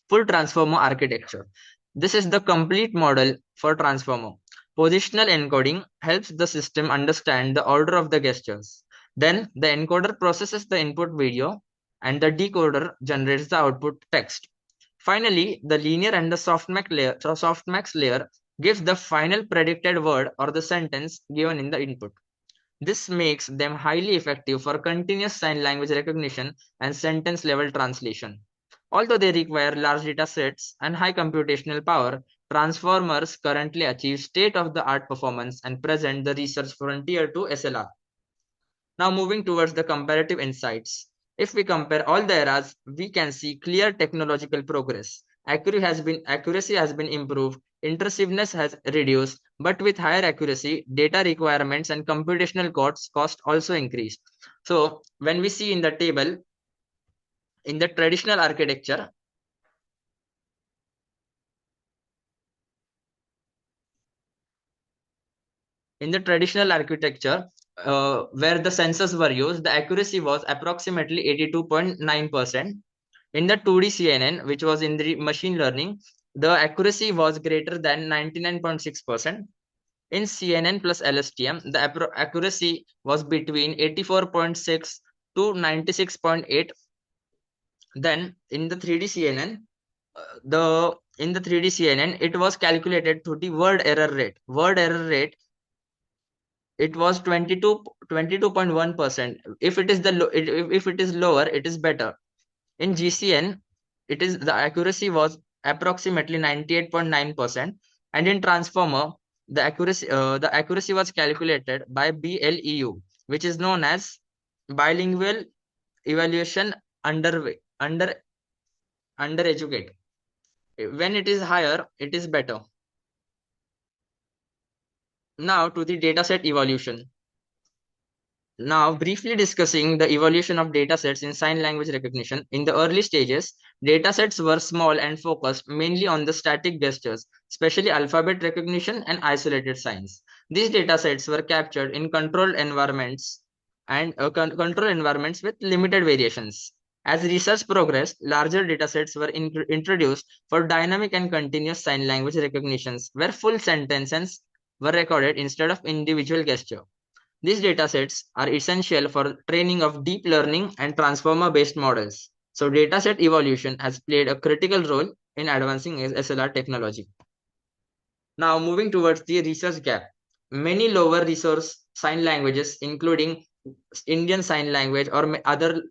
Full transformer architecture. This is the complete model for transformer. Positional encoding helps the system understand the order of the gestures. Then the encoder processes the input video and the decoder generates the output text. Finally, the linear and the softmax layer gives the final predicted word or the sentence given in the input. This makes them highly effective for continuous sign language recognition and sentence level translation. Although they require large data sets and high computational power, transformers currently achieve state-of-the-art performance and present the research frontier to SLR. Now moving towards the comparative insights. If we compare all the eras, we can see clear technological progress. Accuracy has been improved, intrusiveness has reduced, but with higher accuracy, data requirements and computational cost also increased. So when we see in the table, in the traditional architecture, where the sensors were used, the accuracy was approximately 82.9%. In the 2D CNN, which was in the machine learning, the accuracy was greater than 99.6%. In CNN plus LSTM, the accuracy was between 84.6 to 96.8. Then in the 3D CNN, it was calculated to the word error rate. Word error rate, it was 22.1%. If it is if it is lower, it is better. In GCN, the accuracy was approximately 98.9%, and in transformer, the accuracy was calculated by BLEU, which is known as bilingual evaluation under educate. When it is higher, it is better. Now to the dataset evolution. Now, briefly discussing the evolution of datasets in sign language recognition. In the early stages, datasets were small and focused mainly on the static gestures, especially alphabet recognition and isolated signs. These datasets were captured in controlled environments with limited variations. As research progressed, larger datasets were introduced for dynamic and continuous sign language recognitions, where full sentences were recorded instead of individual gesture. These datasets are essential for training of deep learning and transformer-based models. So dataset evolution has played a critical role in advancing SLR technology. Now moving towards the research gap. Many lower resource sign languages, including Indian Sign Language or other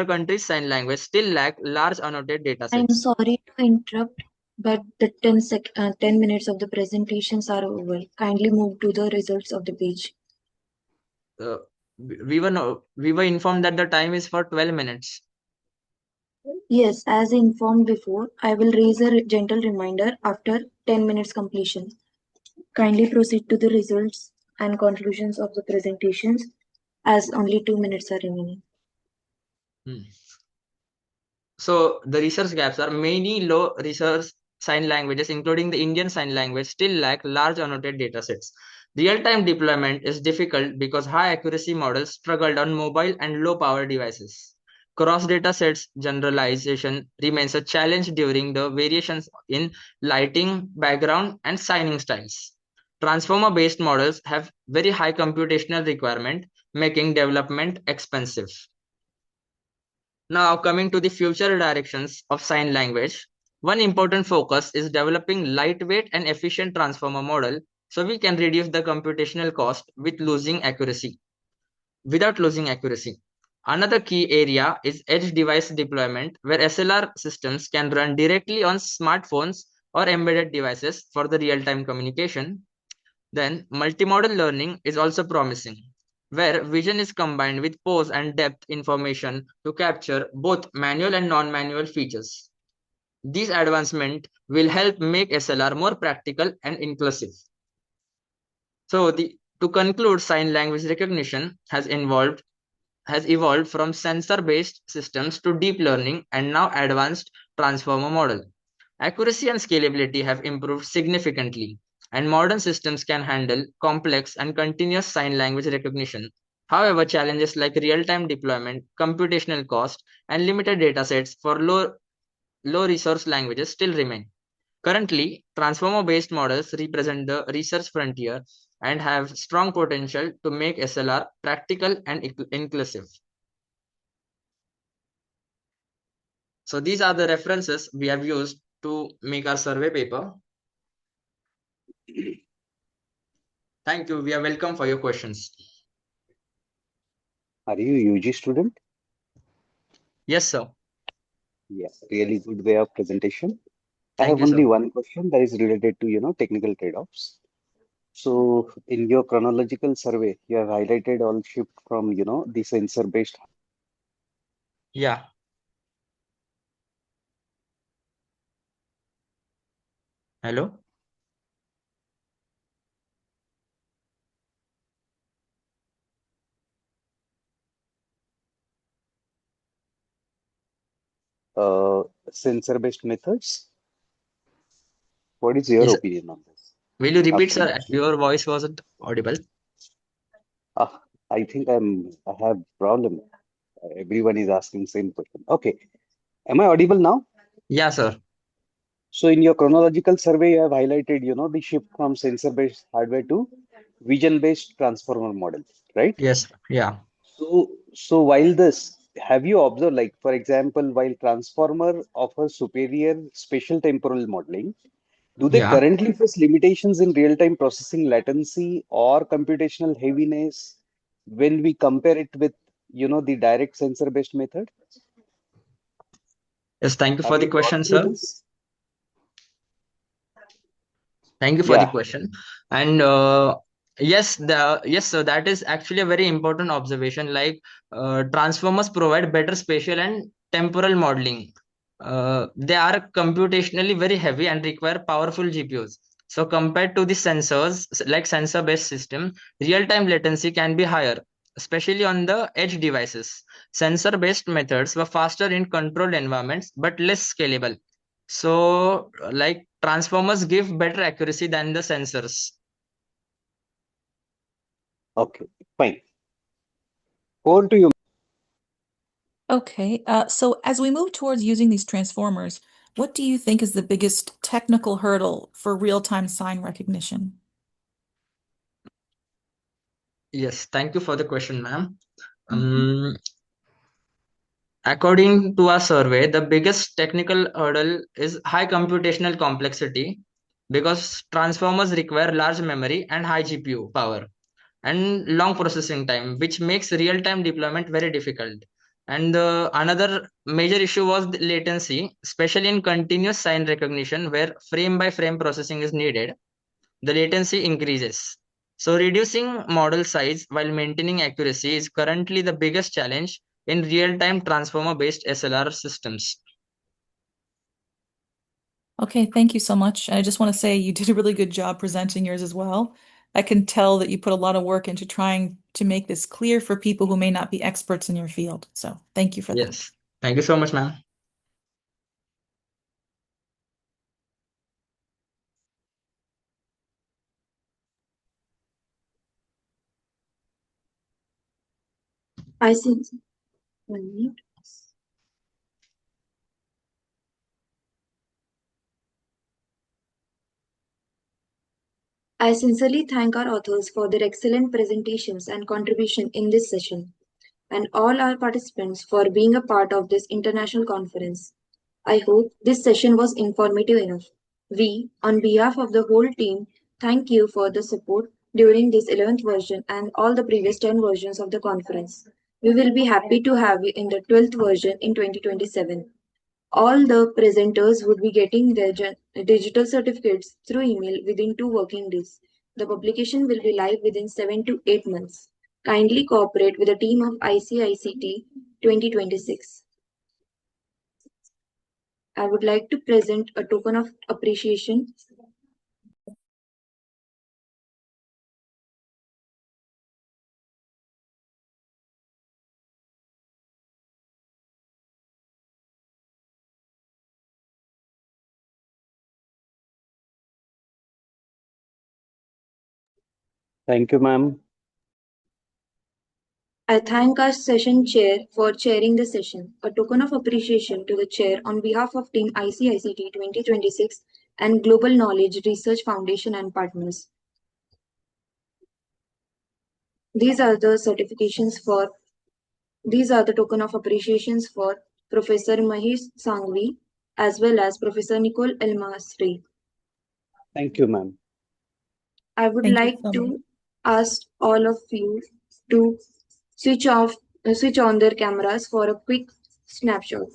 countries' sign language, still lack large annotated datasets. I'm sorry to interrupt, but the 10 minutes of the presentations are over. Kindly move to the results of the page. We were informed that the time is for 12 minutes. Yes, as informed before, I will raise a gentle reminder after 10 minutes completion. Kindly proceed to the results and conclusions of the presentations, as only 2 minutes are remaining. So the research gaps are many low research sign languages, including the Indian Sign Language, still lack large annotated datasets. Real-time deployment is difficult because high accuracy models struggled on mobile and low-power devices. Cross data sets generalization remains a challenge during the variations in lighting, background, and signing styles. Transformer-based models have very high computational requirement, making development expensive. Now, coming to the future directions of sign language, one important focus is developing lightweight and efficient transformer model so we can reduce the computational cost without losing accuracy. Another key area is edge device deployment, where SLR systems can run directly on smartphones or embedded devices for the real-time communication. Then, multimodal learning is also promising, where vision is combined with pose and depth information to capture both manual and non-manual features. These advancements will help make SLR more practical and inclusive. So, to conclude, sign language recognition has evolved from sensor-based systems to deep learning and now advanced transformer model. Accuracy and scalability have improved significantly, and modern systems can handle complex and continuous sign language recognition. However, challenges like real-time deployment, computational cost, and limited datasets for low resource languages still remain. Currently, transformer-based models represent the research frontier and have strong potential to make SLR practical and inclusive. So these are the references we have used to make our survey paper. Thank you. We are welcome for your questions. Are you a UG student? Yes, sir. Yes, really good way of presentation. I Thank have you, sir. only one question that is related to technical trade-offs. So in your chronological survey, you have highlighted all shift from the sensor-based. Yeah. Hello. Sensor-based methods. What is your Yes. opinion on this? Will you repeat, After sir? Your voice wasn't audible. I think I have problem. Everyone is asking same question. Okay, am I audible now? Yeah, sir. So in your chronological survey, you have highlighted the shift from sensor-based hardware to vision-based transformer model, right? Yes. Yeah. So while this, have you observed, like for example, while transformer offers superior spatial temporal modeling, do they Yeah. currently face limitations in real-time processing latency or computational heaviness when we compare it with the direct sensor-based method? Yes. Thank you Have for the you question, gone through sir. this? Thank you for the Yeah. question. And yes, so that is actually a very important observation. Like transformers provide better spatial and temporal modeling. They are computationally very heavy and require powerful GPUs. So compared to the sensors, like sensor-based system, real-time latency can be higher, especially on the edge devices. Sensor-based methods were faster in controlled environments, but less scalable. So, like transformers give better accuracy than the sensors. Okay, fine. Over to you. Okay, so as we move towards using these transformers, what do you think is the biggest technical hurdle for real-time sign recognition? Yes, thank you for the question, ma'am. Mhm. According to our survey, the biggest technical hurdle is high computational complexity because transformers require large memory and high GPU power and long processing time, which makes real-time deployment very difficult. And another major issue was the latency, especially in continuous sign recognition, where frame-by-frame processing is needed. The latency increases. So reducing model size while maintaining accuracy is currently the biggest challenge in real-time transformer-based SLR systems. Okay, thank you so much. I just want to say you did a really good job presenting yours as well. I can tell that you put a lot of work into trying to make this clear for people who may not be experts in your field. So thank you for that. Yes. Thank you so much, ma'am. I sin- 1 minute. I sincerely thank our authors for their excellent presentations and contribution in this session, and all our participants for being a part of this international conference. I hope this session was informative enough. We, on behalf of the whole team, thank you for the support during this 11th version and all the previous 10 versions of the conference. We will be happy to have you in the 12th version in 2027. All the presenters would be getting their digital certificates through email within 2 working days. The publication will be live within 7 to 8 months. Kindly cooperate with the team of ICICT 2026. I would like to present a token of appreciation. Thank you, ma'am. I thank our session chair for chairing the session. A token of appreciation to the chair on behalf of Team ICICT 2026 and Global Knowledge Research Foundation and partners. These are the certifications for These are the token of appreciations for Professor Mahesh Sangvi as well as Professor Nicole Elmasri. Thank you, ma'am. I would Thank you like so much. to ask all of you to switch on their cameras for a quick snapshot.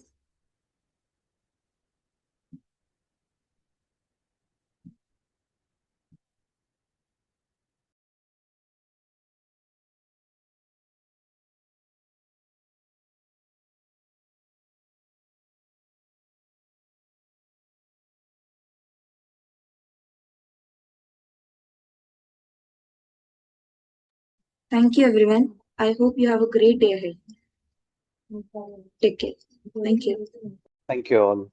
Thank you, everyone. I hope you have a great day ahead. Take care. Thank you. Thank you all.